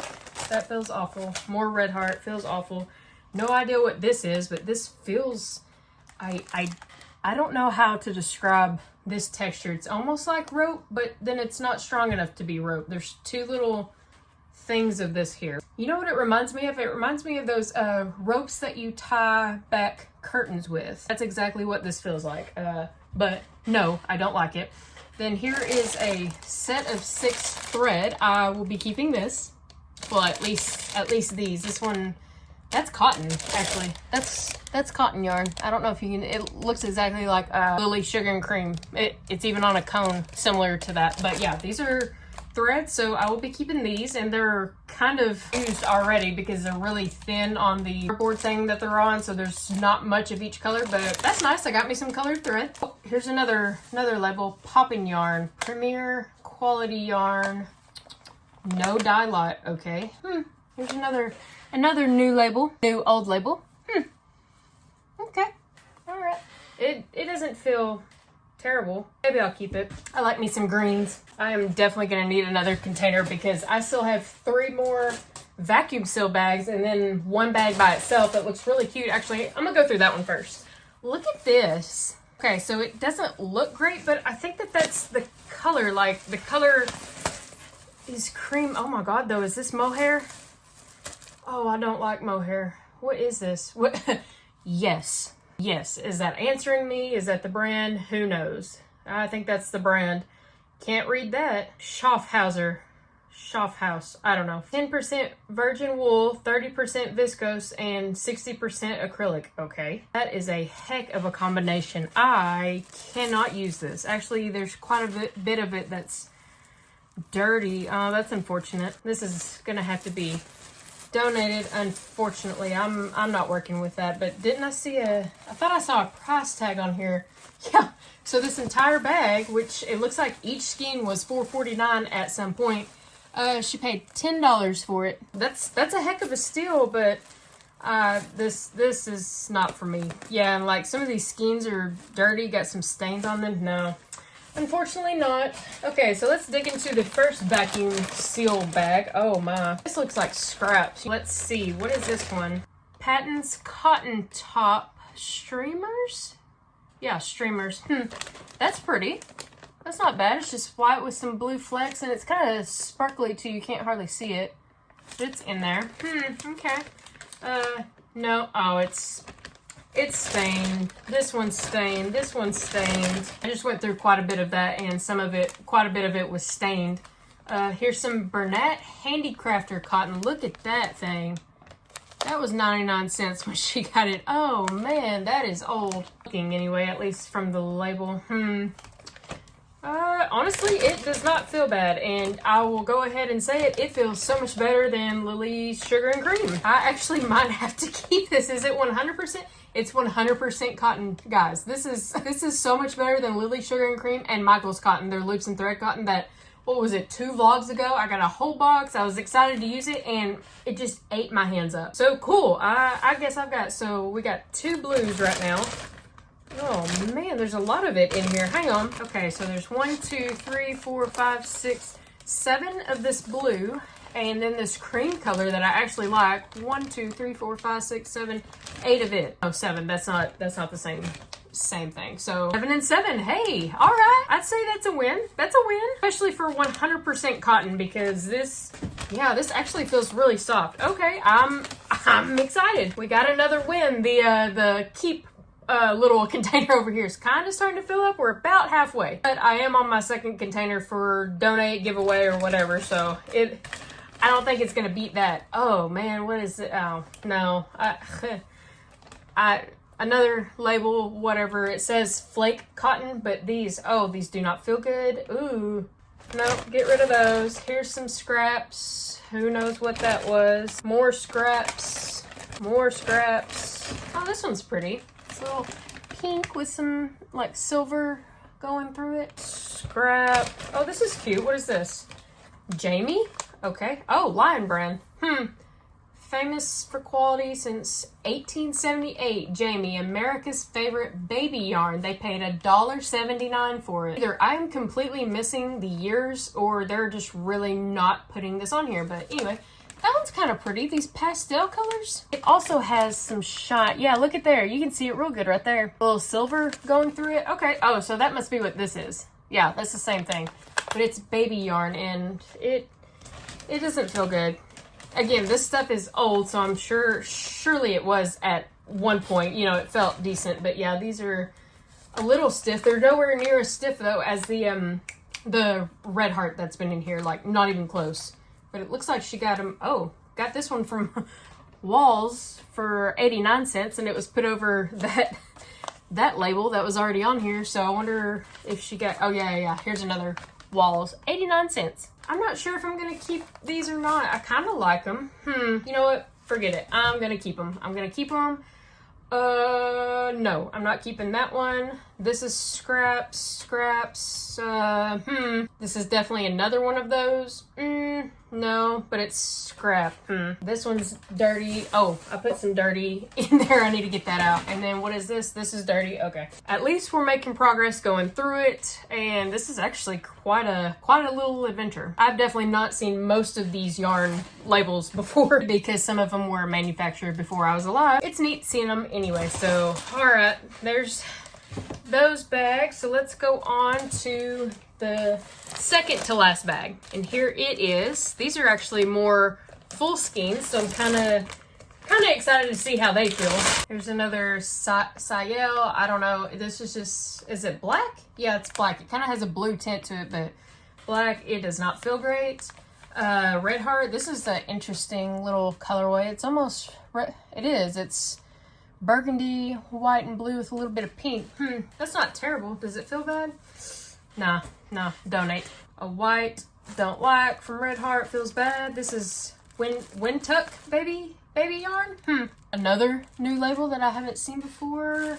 A: That feels awful. More Red Heart feels awful. No idea what this is, but this feels, I don't know how to describe this texture. It's almost like rope, but then it's not strong enough to be rope. There's two little things of this here. You know what it reminds me of? It reminds me of those ropes that you tie back curtains with. That's exactly what this feels like. But no, I don't like it. Then here is a set of 6 thread. I will be keeping this. Well, at least these. This one, that's cotton, actually. That's cotton yarn. I don't know if you can, it looks exactly like Lily Sugar and Cream. It's even on a cone similar to that. But yeah, these are threads, so I will be keeping these, and they're kind of used already because they're really thin on the cardboard thing that they're on, so there's not much of each color, but that's nice. I got me some colored thread. Oh, here's another label, popping yarn, Premier Quality Yarn, no dye lot. Okay. Here's another new label, new old label. Okay. All right. It doesn't feel terrible. Maybe I'll keep it. I like me some greens. I am definitely going to need another container because I still have 3 more vacuum seal bags and then 1 bag by itself that looks really cute. Actually, I'm going to go through that one first. Look at this. Okay, so it doesn't look great, but I think that's the color. Like, the color is cream. Oh my god, though. Is this mohair? Oh, I don't like mohair. What is this? What? Yes. Yes. Is that answering me? Is that the brand? Who knows? I think that's the brand. Can't read that. Schaffhauser. Schaffhaus. I don't know. 10% virgin wool, 30% viscose, and 60% acrylic. Okay. That is a heck of a combination. I cannot use this. Actually, there's quite a bit of it that's dirty. Oh, that's unfortunate. This is going to have to be donated, unfortunately. I'm not working with that, but didn't I see I thought I saw a price tag on here. Yeah, so this entire bag, which it looks like each skein was $4.49 at some point, she paid $10 for it. That's a heck of a steal, but This is not for me. Yeah, and like some of these skeins are dirty, got some stains on them. No, unfortunately not. Okay, so let's dig into the first vacuum seal bag. Oh my, this looks like scraps. Let's see, what is this one? Patton's Cotton Top Streamers? Yeah, streamers. That's pretty. That's not bad. It's just white with some blue flecks, and it's kind of sparkly too. You can't hardly see it. But it's in there. Okay. No. Oh, it's stained. This one's stained. This one's stained. I just went through quite a bit of that, and quite a bit of it was stained. Here's some Bernat Handicrafter cotton. Look at that thing. That was 99 cents when she got it. Oh man, that is old looking anyway, at least from the label. Honestly, it does not feel bad, and I will go ahead and say it. It feels so much better than Lily's Sugar and Cream. I actually might have to keep this. Is it 100%? It's 100% cotton, guys. This is so much better than Lily's Sugar and Cream and Michael's cotton. Their loops and thread cotton that, what was it, 2 vlogs ago? I got a whole box. I was excited to use it, and it just ate my hands up. So cool. I guess we got 2 blues right now. Oh man, there's a lot of it in here. Hang on. Okay, so there's 1, 2, 3, 4, 5, 6, 7 of this blue, and then this cream color that I actually like. 1, 2, 3, 4, 5, 6, 7, 8 of it. Oh, 7. That's not the same thing. So 7 and 7. Hey, all right. I'd say that's a win. That's a win, especially for 100% cotton, because this actually feels really soft. Okay, I'm excited. We got another win. The keep little container over here is kind of starting to fill up. We're about halfway, but I am on my second container for donate, giveaway, or whatever, so I don't think it's gonna beat that. Oh man, what is it? Oh no, another label, whatever. It says flake cotton, but these do not feel good. Ooh, no, get rid of those. Here's some scraps. Who knows what that was? More scraps. Oh, this one's pretty. It's a little pink with some like silver going through it. Scrap. Oh, this is cute. What is this? Jamie? Okay. Oh, Lion Brand. Famous for quality since 1878. Jamie, America's favorite baby yarn. They paid $1.79 for it. Either I am completely missing the years, or they're just really not putting this on here. But anyway, that one's kind of pretty. These pastel colors. It also has some shine. Yeah, look at there. You can see it real good right there. A little silver going through it. Okay. Oh, so that must be what this is. Yeah, that's the same thing. But it's baby yarn, and it doesn't feel good. Again, this stuff is old, so I'm surely it was at one point, it felt decent. But yeah, these are a little stiff. They're nowhere near as stiff though as the Red Heart that's been in here, like not even close. But it looks like she got them. Oh, got this one from Walls for 89 cents, and it was put over that label that was already on here. So I wonder if she got. Oh yeah. Here's another Walls, 89 cents. I'm not sure if I'm gonna keep these or not. I kind of like them. You know what? Forget it. I'm gonna keep them. No, I'm not keeping that one. This is scraps. This is definitely another one of those. No, but it's scrap. This one's dirty. Oh, I put some dirty in there. I need to get that out. And then what is this? This is dirty. Okay. At least we're making progress going through it. And this is actually quite a little adventure. I've definitely not seen most of these yarn labels before because some of them were manufactured before I was alive. It's neat seeing them anyway. So, all right, there's those bags. So let's go on to the second to last bag, and here it is. These are actually more full skeins, so I'm kind of excited to see how they feel. Here's another Sayel. I don't know. This is just, is it black? Yeah, it's black. It kind of has a blue tint to it, but black. It does not feel great. Red Heart. This is the interesting little colorway. It's almost red. It is. It's burgundy, white, and blue with a little bit of pink. That's not terrible. Does it feel bad? Nah, donate. A white, don't like, from Red Heart, feels bad. This is Windtuck baby yarn. Another new label that I haven't seen before.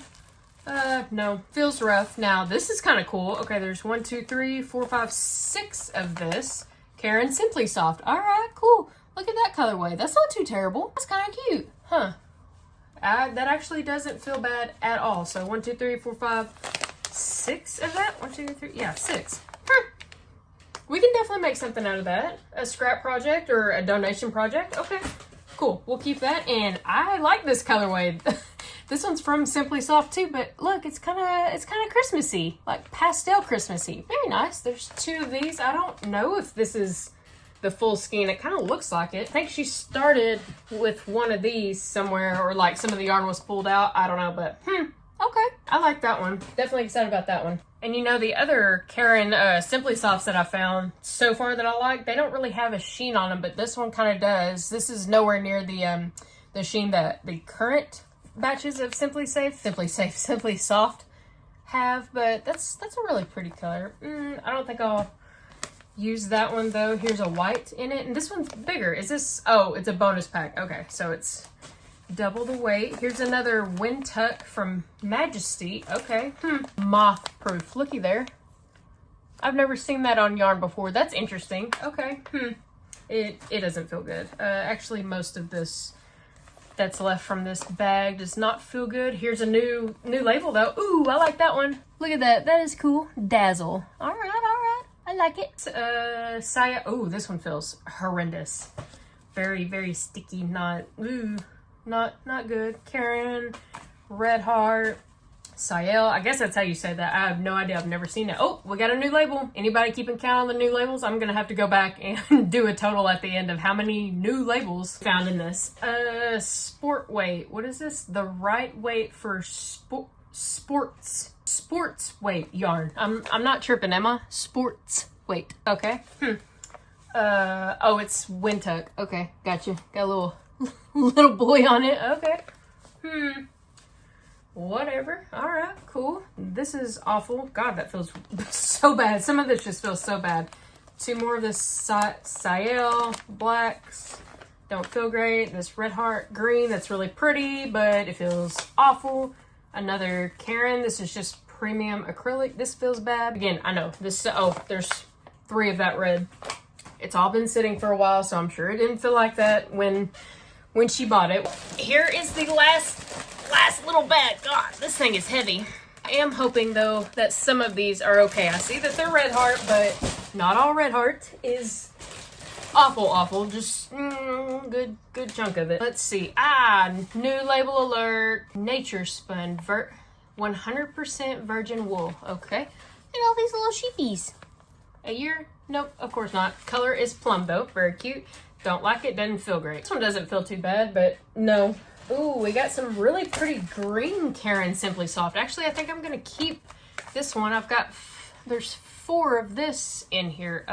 A: No, feels rough. Now, this is kind of cool. Okay, there's 1, 2, 3, 4, 5, 6 of this. Karen Simply Soft. All right, cool. Look at that colorway. That's not too terrible. That's kind of cute. That actually doesn't feel bad at all. So 1, 2, 3, 4, 5, 6 of that. 1, 2, 3, yeah, 6. We can definitely make something out of that. A scrap project or a donation project. Okay, cool. We'll keep that. And I like this colorway. This one's from Simply Soft too, but look, it's kind of Christmassy, like pastel Christmassy. Very nice. There's 2 of these. I don't know if this is the full skein. It kind of looks like it. I think she started with one of these somewhere, or like some of the yarn was pulled out. I don't know, but okay. I like that one. Definitely excited about that one. And you know, the other Karen Simply Softs that I found so far that I like, they don't really have a sheen on them, but this one kind of does. This is nowhere near the sheen that the current batches of Simply Soft have, but that's a really pretty color. I don't think I'll use that one though. Here's a white in it, and this one's bigger. Is this? Oh, it's a bonus pack. Okay, so it's double the weight. Here's another Wind Tuck from Majesty. Okay, moth proof. Looky there. I've never seen that on yarn before. That's interesting. Okay, it doesn't feel good. Actually, most of this that's left from this bag does not feel good. Here's a new label though. Ooh, I like that one. Look at that. That is cool. Dazzle. All right. I like it. Saya. Oh, this one feels horrendous. Very, very sticky. Not good. Karen, Red Heart, Sayel. I guess that's how you say that. I have no idea. I've never seen it. Oh, we got a new label. Anybody keeping count on the new labels? I'm gonna have to go back and do a total at the end of how many new labels found in this. Sport weight. What is this? The right weight for sports weight yarn. I'm not tripping, am I? Sports weight. Okay. Oh, it's Wind Tuck. Okay, gotcha. Got a little boy on it. Okay. Whatever. All right, cool. This is awful. God, that feels so bad. Some of this just feels so bad. 2 more of this Sayel blacks. Don't feel great. This Red Heart green. That's really pretty, but it feels awful. Another Karen. This is just premium acrylic. This feels bad. Again, I know this. Oh, there's 3 of that red. It's all been sitting for a while, so I'm sure it didn't feel like that when she bought it. Here is the last little bag. God, this thing is heavy. I am hoping though that some of these are okay. I see that they're Red Heart, but not all Red Heart is awful. Just good chunk of it. Let's see. New label alert. Nature Spun 100% virgin wool. Okay. And all these little sheepies. A year? Nope, of course not. Color is plum though. Very cute. Don't like it. Doesn't feel great. This one doesn't feel too bad, but no. Ooh, we got some really pretty green Karen Simply Soft. Actually, I think I'm gonna keep this one. There's 4 of this in here.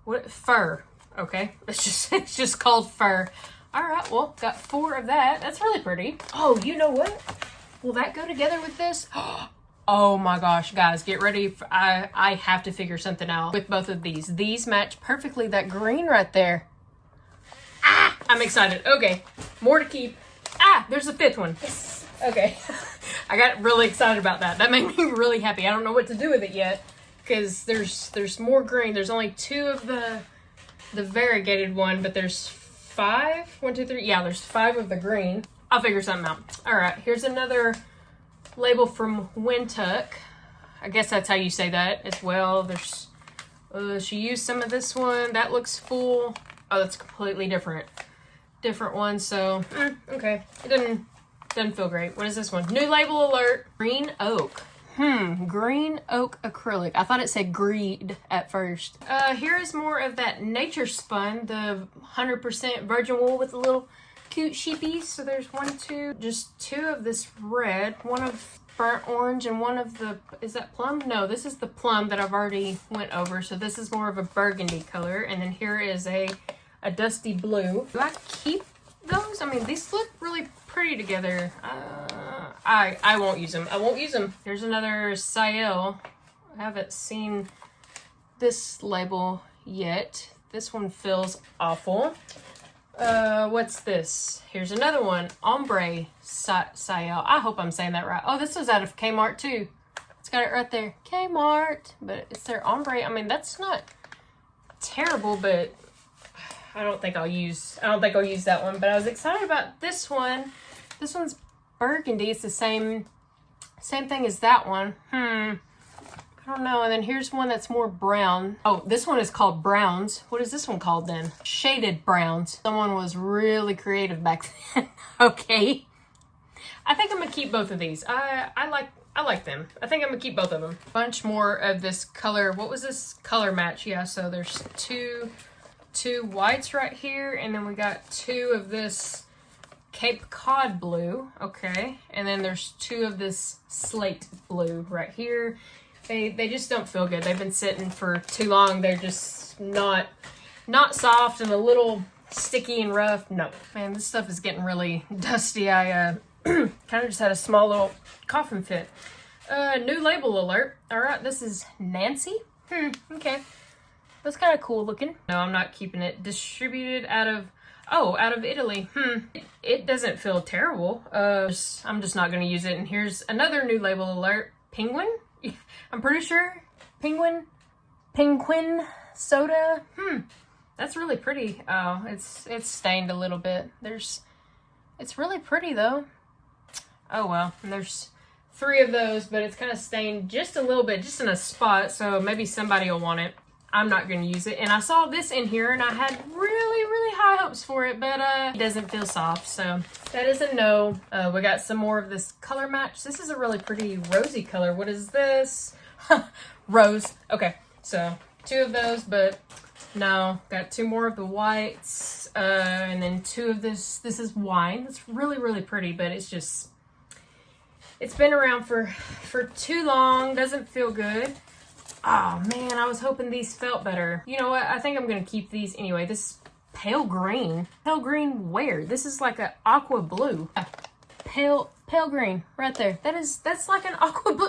A: What? Fur. Okay, it's just called fur. All right, well, got 4 of that. That's really pretty. Oh, you know what? Will that go together with this? Oh my gosh, guys, get ready. I have to figure something out with both of these. These match perfectly that green right there. I'm excited. Okay, more to keep. There's a 5th one. Yes. Okay. I got really excited about that. That made me really happy. I don't know what to do with it yet because there's more green. There's only 2 of the variegated one, but there's 5. 1, 2, 3. Yeah, there's 5 of the green. I'll figure something out. All right, here's another label from Wind Tuck. I guess that's how you say that as well. There's she used some of this one. That looks full. Oh, that's completely different one. So okay, it doesn't feel great. What is this one? New label alert. Green oak. Green oak acrylic. I thought it said greed at first. Here is more of that Nature Spun, the 100% virgin wool with a little cute sheepies. So there's 1, 2, just 2 of this red, 1 of burnt orange, and 1 of the, is that plum? No, this is the plum that I've already went over. So this is more of a burgundy color. And then here is a dusty blue. Do I keep those? I mean, these look really pretty together. I won't use them. I won't use them. Here's another Sayel. I haven't seen this label yet. This one feels awful. What's this? Here's another one. Ombre Sayel. I hope I'm saying that right. Oh, this was out of Kmart too. It's got it right there. Kmart. But it's their ombre. I mean, that's not terrible, but I don't think I'll use that one. But I was excited about this one. This one's burgundy. It's the same thing as that one. I don't know. And then here's one that's more brown. Oh, this one is called browns. What is this one called then? Shaded browns. Someone was really creative back then. Okay. I think I'm gonna keep both of these. I like them. I think I'm gonna keep both of them. Bunch more of this color. What was this color match? Yeah, so there's two whites right here, and then we got 2 of this Cape Cod blue. Okay, and then there's 2 of this slate blue right here. They just don't feel good. They've been sitting for too long. They're just not soft and a little sticky and rough. No, man, this stuff is getting really dusty. I kind of just had a small little coughing fit. New label alert. All right, this is Nancy. Okay. That's kind of cool looking. No, I'm not keeping it. Distributed out of Italy. It doesn't feel terrible. I'm just not going to use it. And here's another new label alert. Penguin? I'm pretty sure. Penguin soda. That's really pretty. Oh, it's stained a little bit. It's really pretty though. Oh well, and there's 3 of those, but it's kind of stained just a little bit, just in a spot, so maybe somebody will want it. I'm not going to use it. And I saw this in here, and I had really, really high hopes for it, but it doesn't feel soft, so that is a no. We got some more of this color match. This is a really pretty rosy color. What is this? Rose. Okay, so 2 of those, but no. Got 2 more of the whites, and then 2 of this. This is wine. It's really, really pretty, but it's just... It's been around for too long. Doesn't feel good. Oh man, I was hoping these felt better. You know what? I think I'm gonna keep these anyway. This pale green. Pale green where? This is like an aqua blue. Pale green right there. That's like an aqua blue.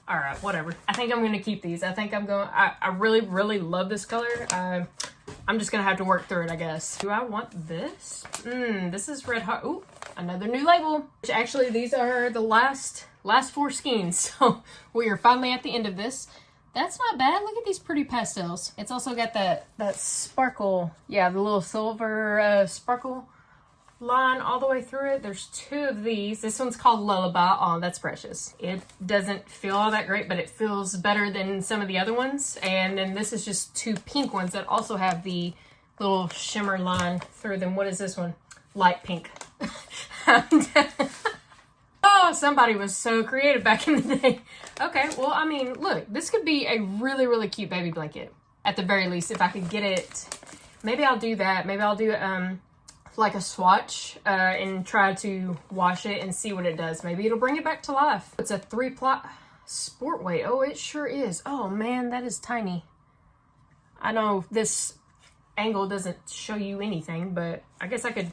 A: All right, whatever. I think I'm gonna keep these. I think I'm going. I really, really love this color. I'm just gonna have to work through it, I guess. Do I want this? This is red hot. Ooh, another new label. Which actually, these are the last 4 skeins. So we are finally at the end of this. That's not bad. Look at these pretty pastels. It's also got that sparkle. Yeah, the little silver sparkle line all the way through it. There's 2 of these. This one's called Lullaby. Oh, that's precious. It doesn't feel all that great, but it feels better than some of the other ones. And then this is just 2 pink ones that also have the little shimmer line through them. What is this one? Light pink. Oh, somebody was so creative back in the day. Okay, well, I mean, look, this could be a really, really cute baby blanket. At the very least, if I could get it, maybe I'll do that. Maybe I'll do like a swatch and try to wash it and see what it does. Maybe it'll bring it back to life. It's a 3-ply sport weight. Oh, it sure is. Oh man, that is tiny. I know this angle doesn't show you anything, but I guess I could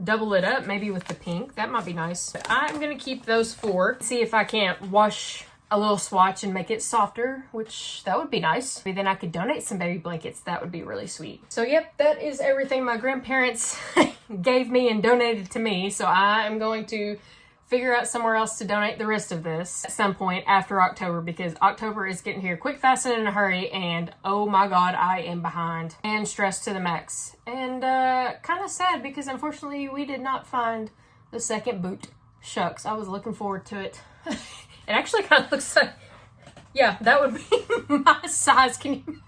A: double it up maybe with the pink. That might be nice. But I'm gonna keep those 4. See if I can't wash a little swatch and make it softer, which that would be nice. Maybe then I could donate some baby blankets. That would be really sweet. So yep, that is everything my grandparents gave me and donated to me. So I am going to figure out somewhere else to donate the rest of this at some point after October, because October is getting here quick, fast, and in a hurry, and oh my god, I am behind and stressed to the max. And kind of sad because unfortunately we did not find the 2nd boot. Shucks, I was looking forward to it. It actually kind of looks like, yeah, that would be my size. Can you?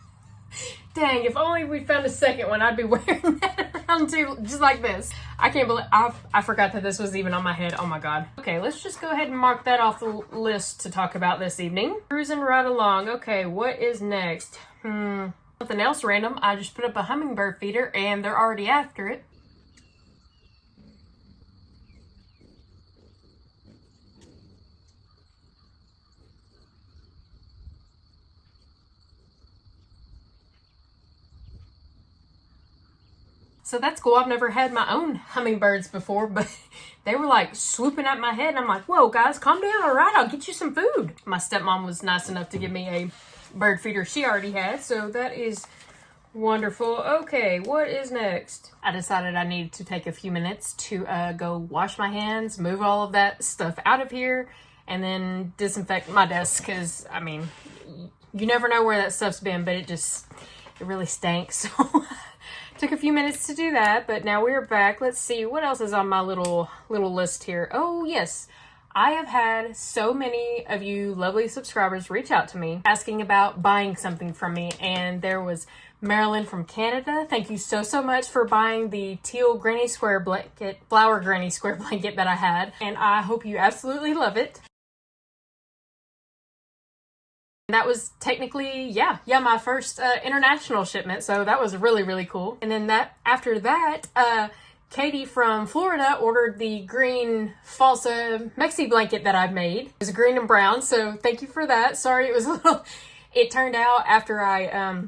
A: Dang, if only we found a 2nd one, I'd be wearing that around too, just like this. I can't believe, I forgot that this was even on my head. Oh my god. Okay, let's just go ahead and mark that off the list to talk about this evening. Cruising right along. Okay, what is next? Something else random. I just put up a hummingbird feeder and they're already after it. So that's cool. I've never had my own hummingbirds before, but they were like swooping at my head. And I'm like, whoa, guys, calm down. All right, I'll get you some food. My stepmom was nice enough to give me a bird feeder she already had. So that is wonderful. Okay, what is next? I decided I needed to take a few minutes to go wash my hands, move all of that stuff out of here, and then disinfect my desk. Because, I mean, you never know where that stuff's been, but it really stinks. So Took a few minutes to do that, but now we're back. Let's see what else is on my little list here. Oh yes, I have had so many of you lovely subscribers reach out to me asking about buying something from me, and there was Marilyn from Canada. Thank you so much for buying the teal granny square blanket, flower granny square blanket that I had, and I hope you absolutely love it. That was technically, yeah, my first international shipment, so that was really cool. And then after that, Katie from Florida ordered the green falsa Mexi blanket that I've made. It was green and brown, so thank you for that. Sorry, it was a little, it turned out after I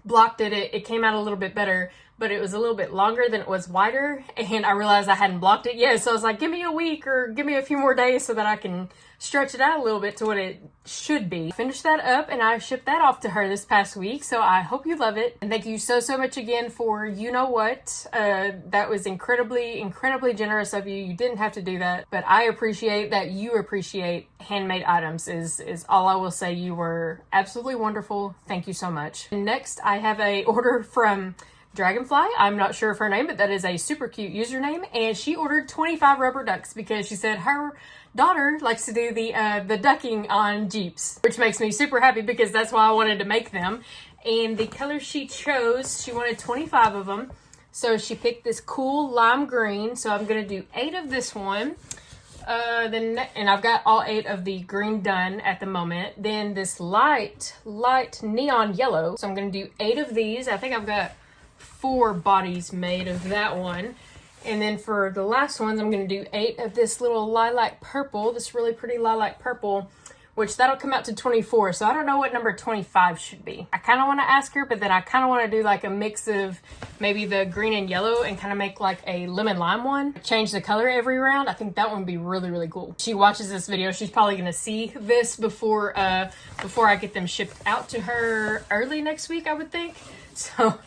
A: blocked it came out a little bit better, but it was a little bit longer than it was wider, and I realized I hadn't blocked it yet, so I was like, give me a week or give me a few more days so that I can stretch it out a little bit to what it should be. Finished that up, and I shipped that off to her this past week, so I hope you love it. And thank you so much again for you know what. That was incredibly generous of you. You didn't have to do that, but I appreciate that you appreciate handmade items is all I will say. You were absolutely wonderful. Thank you so much. And next, I have a order from Dragonfly. I'm not sure of her name, but that is a super cute username, and she ordered 25 rubber ducks because she said her daughter likes to do the ducking on Jeeps, which makes me super happy because that's why I wanted to make them. And the color she chose, she wanted 25 of them, so she picked this cool lime green. So I'm gonna do 8 of this one. And I've got all 8 of the green done at the moment. Then this light neon yellow. So I'm gonna do 8 of these. I think I've got 4 bodies made of that one. And then for the last ones, I'm going to do 8 of this little lilac purple, this really pretty lilac purple, which that'll come out to 24. So I don't know what number 25 should be. I kind of want to ask her, but then I kind of want to do like a mix of maybe the green and yellow and kind of make like a lemon lime one. Change the color every round. I think that one would be really cool. She watches this video. She's probably going to see this before I get them shipped out to her early next week, I would think. So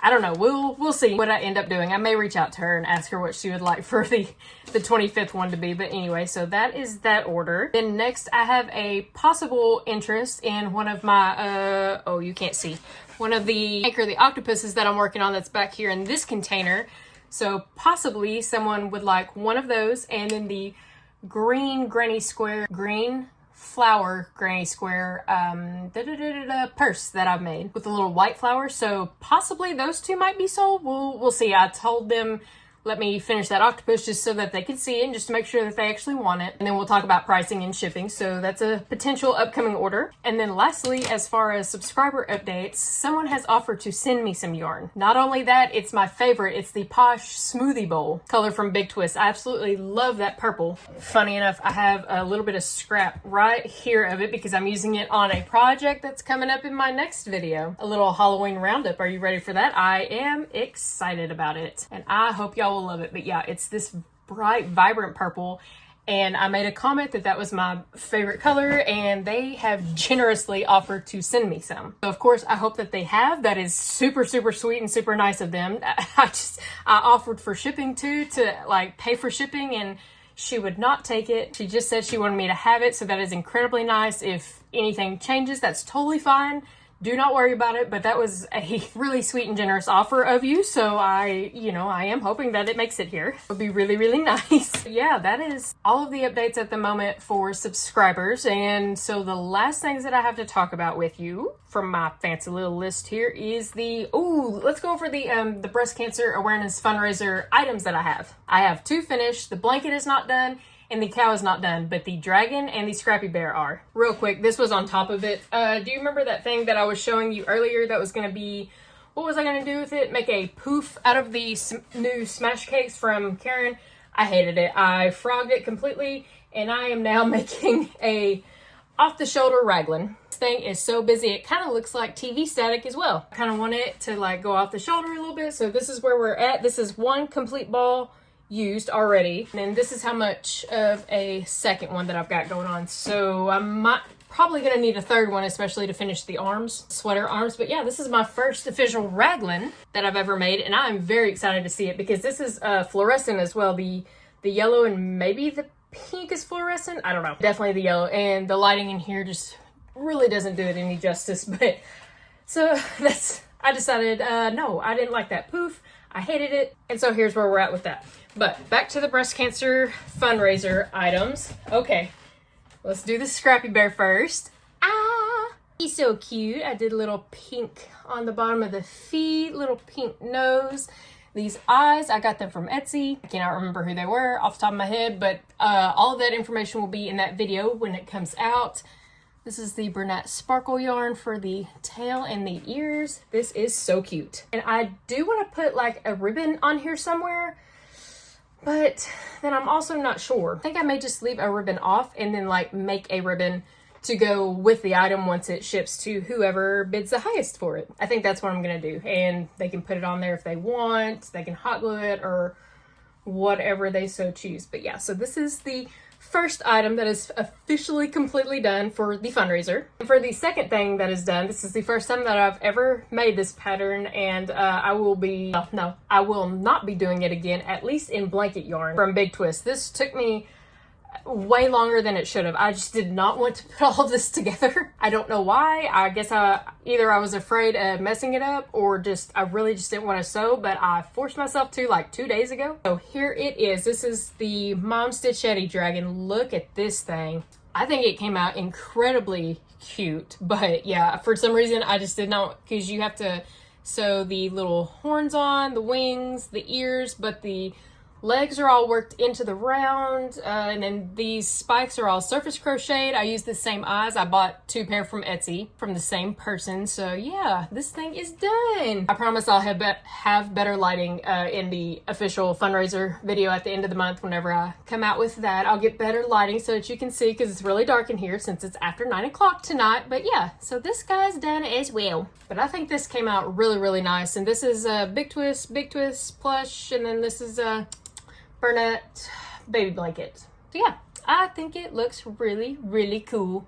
A: I don't know. We'll see what I end up doing. I may reach out to her and ask her what she would like for the 25th one to be. But anyway, so that is that order. Then next, I have a possible interest in one of my, oh, you can't see, one of the Anchor the Octopuses that I'm working on that's back here in this container. So possibly someone would like one of those, and then the green granny square, green flower granny square purse that I've made with a little white flower. So possibly those 2 might be sold. We'll see. I told them let me finish that octopus just so that they can see it and just to make sure that they actually want it. And then we'll talk about pricing and shipping. So that's a potential upcoming order. And then lastly, as far as subscriber updates, someone has offered to send me some yarn. Not only that, it's my favorite. It's the Posh Smoothie Bowl color from Big Twist. I absolutely love that purple. Funny enough, I have a little bit of scrap right here of it because I'm using it on a project that's coming up in my next video. A little Halloween roundup. Are you ready for that? I am excited about it. And I hope y'all will love it. But yeah, it's this bright, vibrant purple, and I made a comment that was my favorite color, and they have generously offered to send me some. So of course, I hope that they have. That is super sweet and super nice of them. I offered for shipping too, to like pay for shipping, and she would not take it. She just said she wanted me to have it, so that is incredibly nice. If anything changes, that's totally fine. Do not worry about it, but that was a really sweet and generous offer of you, so I am hoping that it makes it here. It would be really nice. Yeah, that is all of the updates at the moment for subscribers, and so the last things that I have to talk about with you from my fancy little list here is let's go over the breast cancer awareness fundraiser items that I have. I have 2 finished. The blanket is not done, and the cow is not done, but the dragon and the Scrappy Bear are. Real quick, this was on top of it. Do you remember that thing that I was showing you earlier that was going to be, what was I going to do with it? Make a poof out of the new smash cakes from Karen. I hated it. I frogged it completely, and I am now making a off-the-shoulder raglan. This thing is so busy, it kind of looks like TV static as well. I kind of want it to like go off the shoulder a little bit, so this is where we're at. This is 1 complete ball used already, and then this is how much of a second one that I've got going on. So I'm probably gonna need a 3rd one, especially to finish the arms, sweater arms. But yeah, this is my first official raglan that I've ever made, and I'm very excited to see it because this is fluorescent as well. The yellow and maybe the pink is fluorescent. I don't know. Definitely the yellow, and the lighting in here just really doesn't do it any justice. But so I decided, no, I didn't like that poof. I hated it. And so here's where we're at with that. But back to the breast cancer fundraiser items. Okay, let's do the Scrappy Bear first. Ah, he's so cute. I did a little pink on the bottom of the feet, little pink nose. These eyes, I got them from Etsy. I cannot remember who they were off the top of my head, but all of that information will be in that video when it comes out. This is the Bernat Sparkle yarn for the tail and the ears. This is so cute. And I do want to put like a ribbon on here somewhere, but then I'm also not sure. I think I may just leave a ribbon off and then like make a ribbon to go with the item once it ships to whoever bids the highest for it. I think that's what I'm gonna do. And they can put it on there if they want, they can hot glue it or whatever they so choose. But yeah, so this is the first item that is officially completely done for the fundraiser. And for the second thing that is done, this is the first time that I've ever made this pattern, and I will not be doing it again, at least in blanket yarn from Big Twist. This took me way longer than it should have. I just did not want to put all this together. I don't know why. I guess either I was afraid of messing it up or I really just didn't want to sew, but I forced myself to like 2 days ago. So here it is. This is the Mom Stitchetti Dragon. Look at this thing. I think it came out incredibly cute, but yeah, for some reason I just did not, because you have to sew the little horns on, the wings, the ears, but the legs are all worked into the round, and then these spikes are all surface crocheted. I used the same eyes. I bought 2 pair from Etsy from the same person. So yeah, this thing is done. I promise I'll have better lighting in the official fundraiser video at the end of the month. Whenever I come out with that, I'll get better lighting so that you can see, because it's really dark in here since it's after 9 o'clock tonight. But yeah, so this guy's done as well. But I think this came out really, really nice. And this is a Big Twist plush, and then this is a Bernat baby blanket. So yeah, I think it looks really, really cool.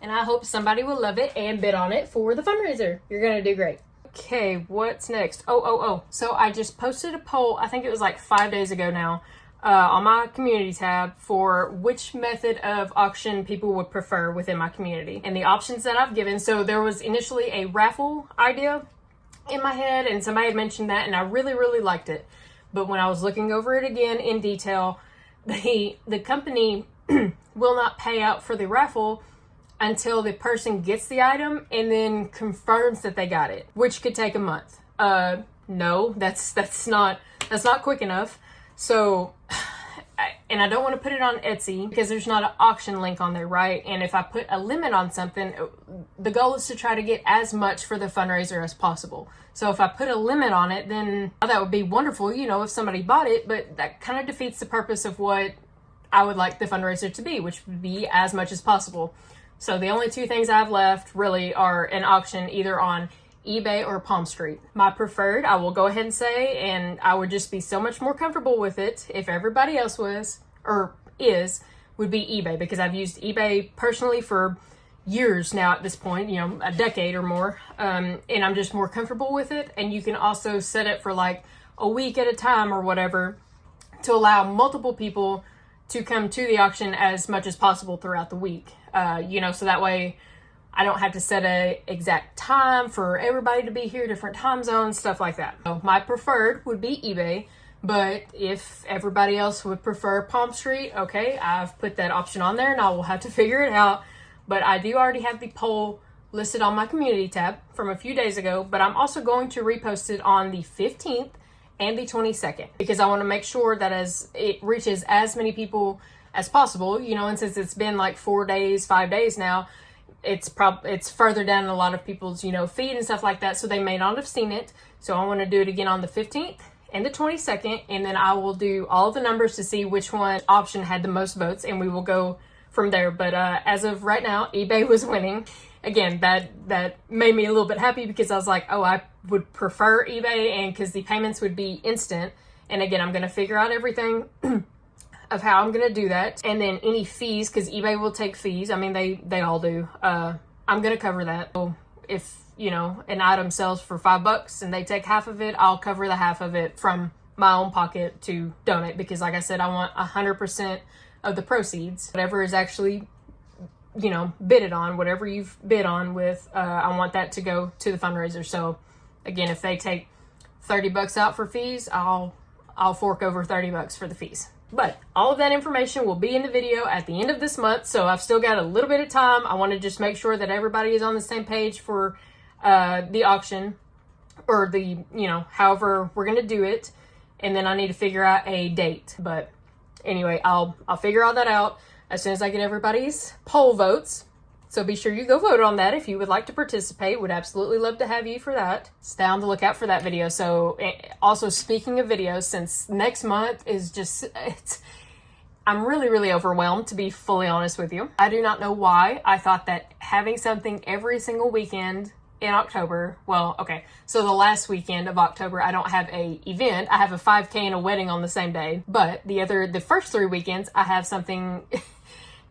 A: And I hope somebody will love it and bid on it for the fundraiser. You're gonna do great. Okay, what's next? Oh. So I just posted a poll, I think it was like 5 days ago now, on my community tab for which method of auction people would prefer within my community. And the options that I've given, so there was initially a raffle idea in my head, and somebody had mentioned that, and I really, really liked it. But when I was looking over it again in detail, the company will not pay out for the raffle until the person gets the item and then confirms that they got it, which could take a month. No, that's not quick enough. So, and I don't want to put it on Etsy because there's not an auction link on there, right? And if I put a limit on something, the goal is to try to get as much for the fundraiser as possible. So if I put a limit on it, then that would be wonderful, you know, if somebody bought it, but that kind of defeats the purpose of what I would like the fundraiser to be, which would be as much as possible. So the only 2 things I have left really are an auction either on eBay or Palm Street. My preferred, I will go ahead and say, and I would just be so much more comfortable with it if everybody else would be eBay, because I've used eBay personally for years now at this point, you know, a decade or more, and I'm just more comfortable with it. And you can also set it for like a week at a time or whatever to allow multiple people to come to the auction as much as possible throughout the week, you know, so that way I don't have to set a exact time for everybody to be here, different time zones, stuff like that. So my preferred would be eBay, but if everybody else would prefer Palm Street, okay, I've put that option on there and I will have to figure it out. But I do already have the poll listed on my community tab from a few days ago, but I'm also going to repost it on the 15th and the 22nd, because I want to make sure that as it reaches as many people as possible, you know, and since it's been like 4 days, 5 days now, it's further down in a lot of people's, you know, feed and stuff like that, so they may not have seen it. So I want to do it again on the 15th and the 22nd, and then I will do all the numbers to see which one option had the most votes, and we will go from there. But as of right now, eBay was winning. Again, that made me a little bit happy, because I was like, oh, I would prefer eBay, and because the payments would be instant. And again, I'm going to figure out everything of how I'm going to do that. And then any fees, because eBay will take fees. I mean, they all do. I'm going to cover that. So if, you know, an item sells for $5 and they take half of it, I'll cover the half of it from my own pocket to donate, because like I said, I want 100% of the proceeds, whatever is actually, you know, bidded on, whatever you've bid on with, I want that to go to the fundraiser. So again, if they take $30 out for fees, I'll fork over $30 for the fees. But all of that information will be in the video at the end of this month, so I've still got a little bit of time. I want to just make sure that everybody is on the same page for the auction, or the, you know, however we're going to do it. And then I need to figure out a date. But anyway, I'll figure all that out as soon as I get everybody's poll votes. So be sure you go vote on that if you would like to participate. Would absolutely love to have you for that. Stay on the lookout for that video. So also, speaking of videos, since next month is just, I'm really, really overwhelmed, to be fully honest with you. I do not know why I thought that having something every single weekend in October, well, okay, so the last weekend of October, I don't have a event. I have a 5K and a wedding on the same day. But the first 3 weekends, I have something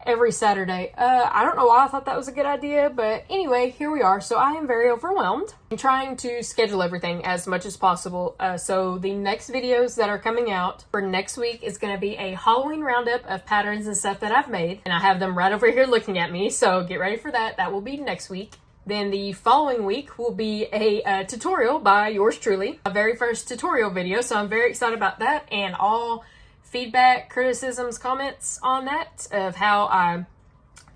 A: every Saturday. I don't know why I thought that was a good idea, but anyway, here we are. So I am very overwhelmed. I'm trying to schedule everything as much as possible. So the next videos that are coming out for next week is going to be a Halloween roundup of patterns and stuff that I've made. And I have them right over here looking at me, so get ready for that. That will be next week. Then the following week will be a tutorial by yours truly. My very first tutorial video, so I'm very excited about that. And all feedback, criticisms, comments on that, of how I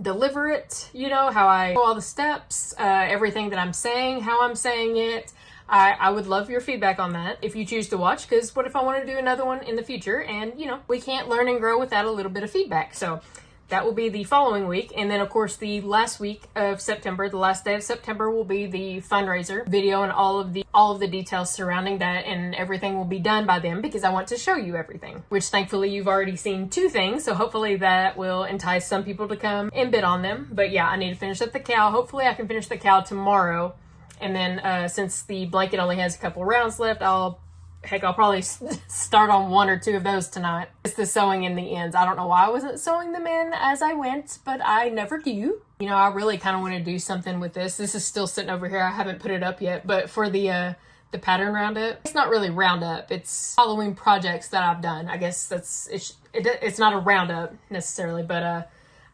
A: deliver it, you know, how I do all the steps, everything that I'm saying, how I'm saying it. I would love your feedback on that if you choose to watch, because what if I want to do another one in the future? And, you know, we can't learn and grow without a little bit of feedback. So that will be the following week. And then, of course, the last week of September, the last day of September, will be the fundraiser video, and all of the details surrounding that, and everything will be done by them because I want to show you everything, which thankfully you've already seen 2 things. So hopefully that will entice some people to come and bid on them. But yeah, I need to finish up the cow. Hopefully I can finish the cow tomorrow. And then since the blanket only has a couple rounds left, I'll probably start on 1 or 2 of those tonight. It's the sewing in the ends. I don't know why I wasn't sewing them in as I went, but I never do. You know, I really kind of want to do something with this. This is still sitting over here. I haven't put it up yet, but for the pattern roundup, it's not really roundup. It's Halloween projects that I've done. I guess it's not a roundup necessarily, but I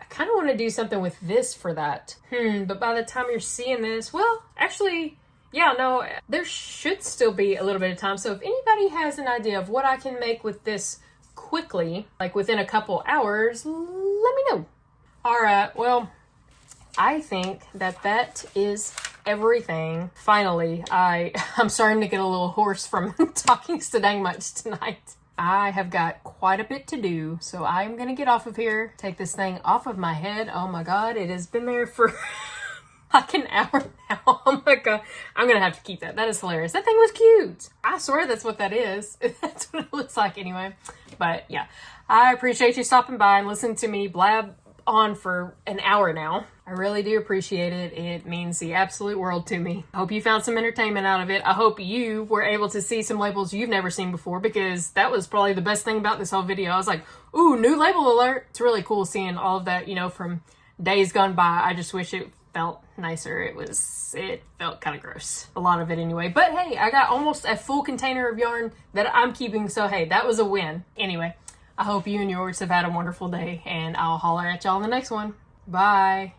A: kind of want to do something with this for that. But by the time you're seeing this, well, actually, yeah, no, there should still be a little bit of time. So if anybody has an idea of what I can make with this quickly, like within a couple hours, let me know. All right, well, I think that is everything. Finally, I'm starting to get a little hoarse from talking so dang much tonight. I have got quite a bit to do, so I'm going to get off of here, take this thing off of my head. Oh my God, it has been there for like an hour now. Oh my God. I'm going to have to keep that. That is hilarious. That thing was cute. I swear that's what that is. That's what it looks like anyway. But yeah, I appreciate you stopping by and listening to me blab on for an hour now. I really do appreciate it. It means the absolute world to me. I hope you found some entertainment out of it. I hope you were able to see some labels you've never seen before, because that was probably the best thing about this whole video. I was like, ooh, new label alert. It's really cool seeing all of that, you know, from days gone by. I just wish it felt nicer. It felt kind of gross. A lot of it anyway. But hey, I got almost a full container of yarn that I'm keeping. So hey, that was a win. Anyway, I hope you and yours have had a wonderful day, and I'll holler at y'all in the next one. Bye.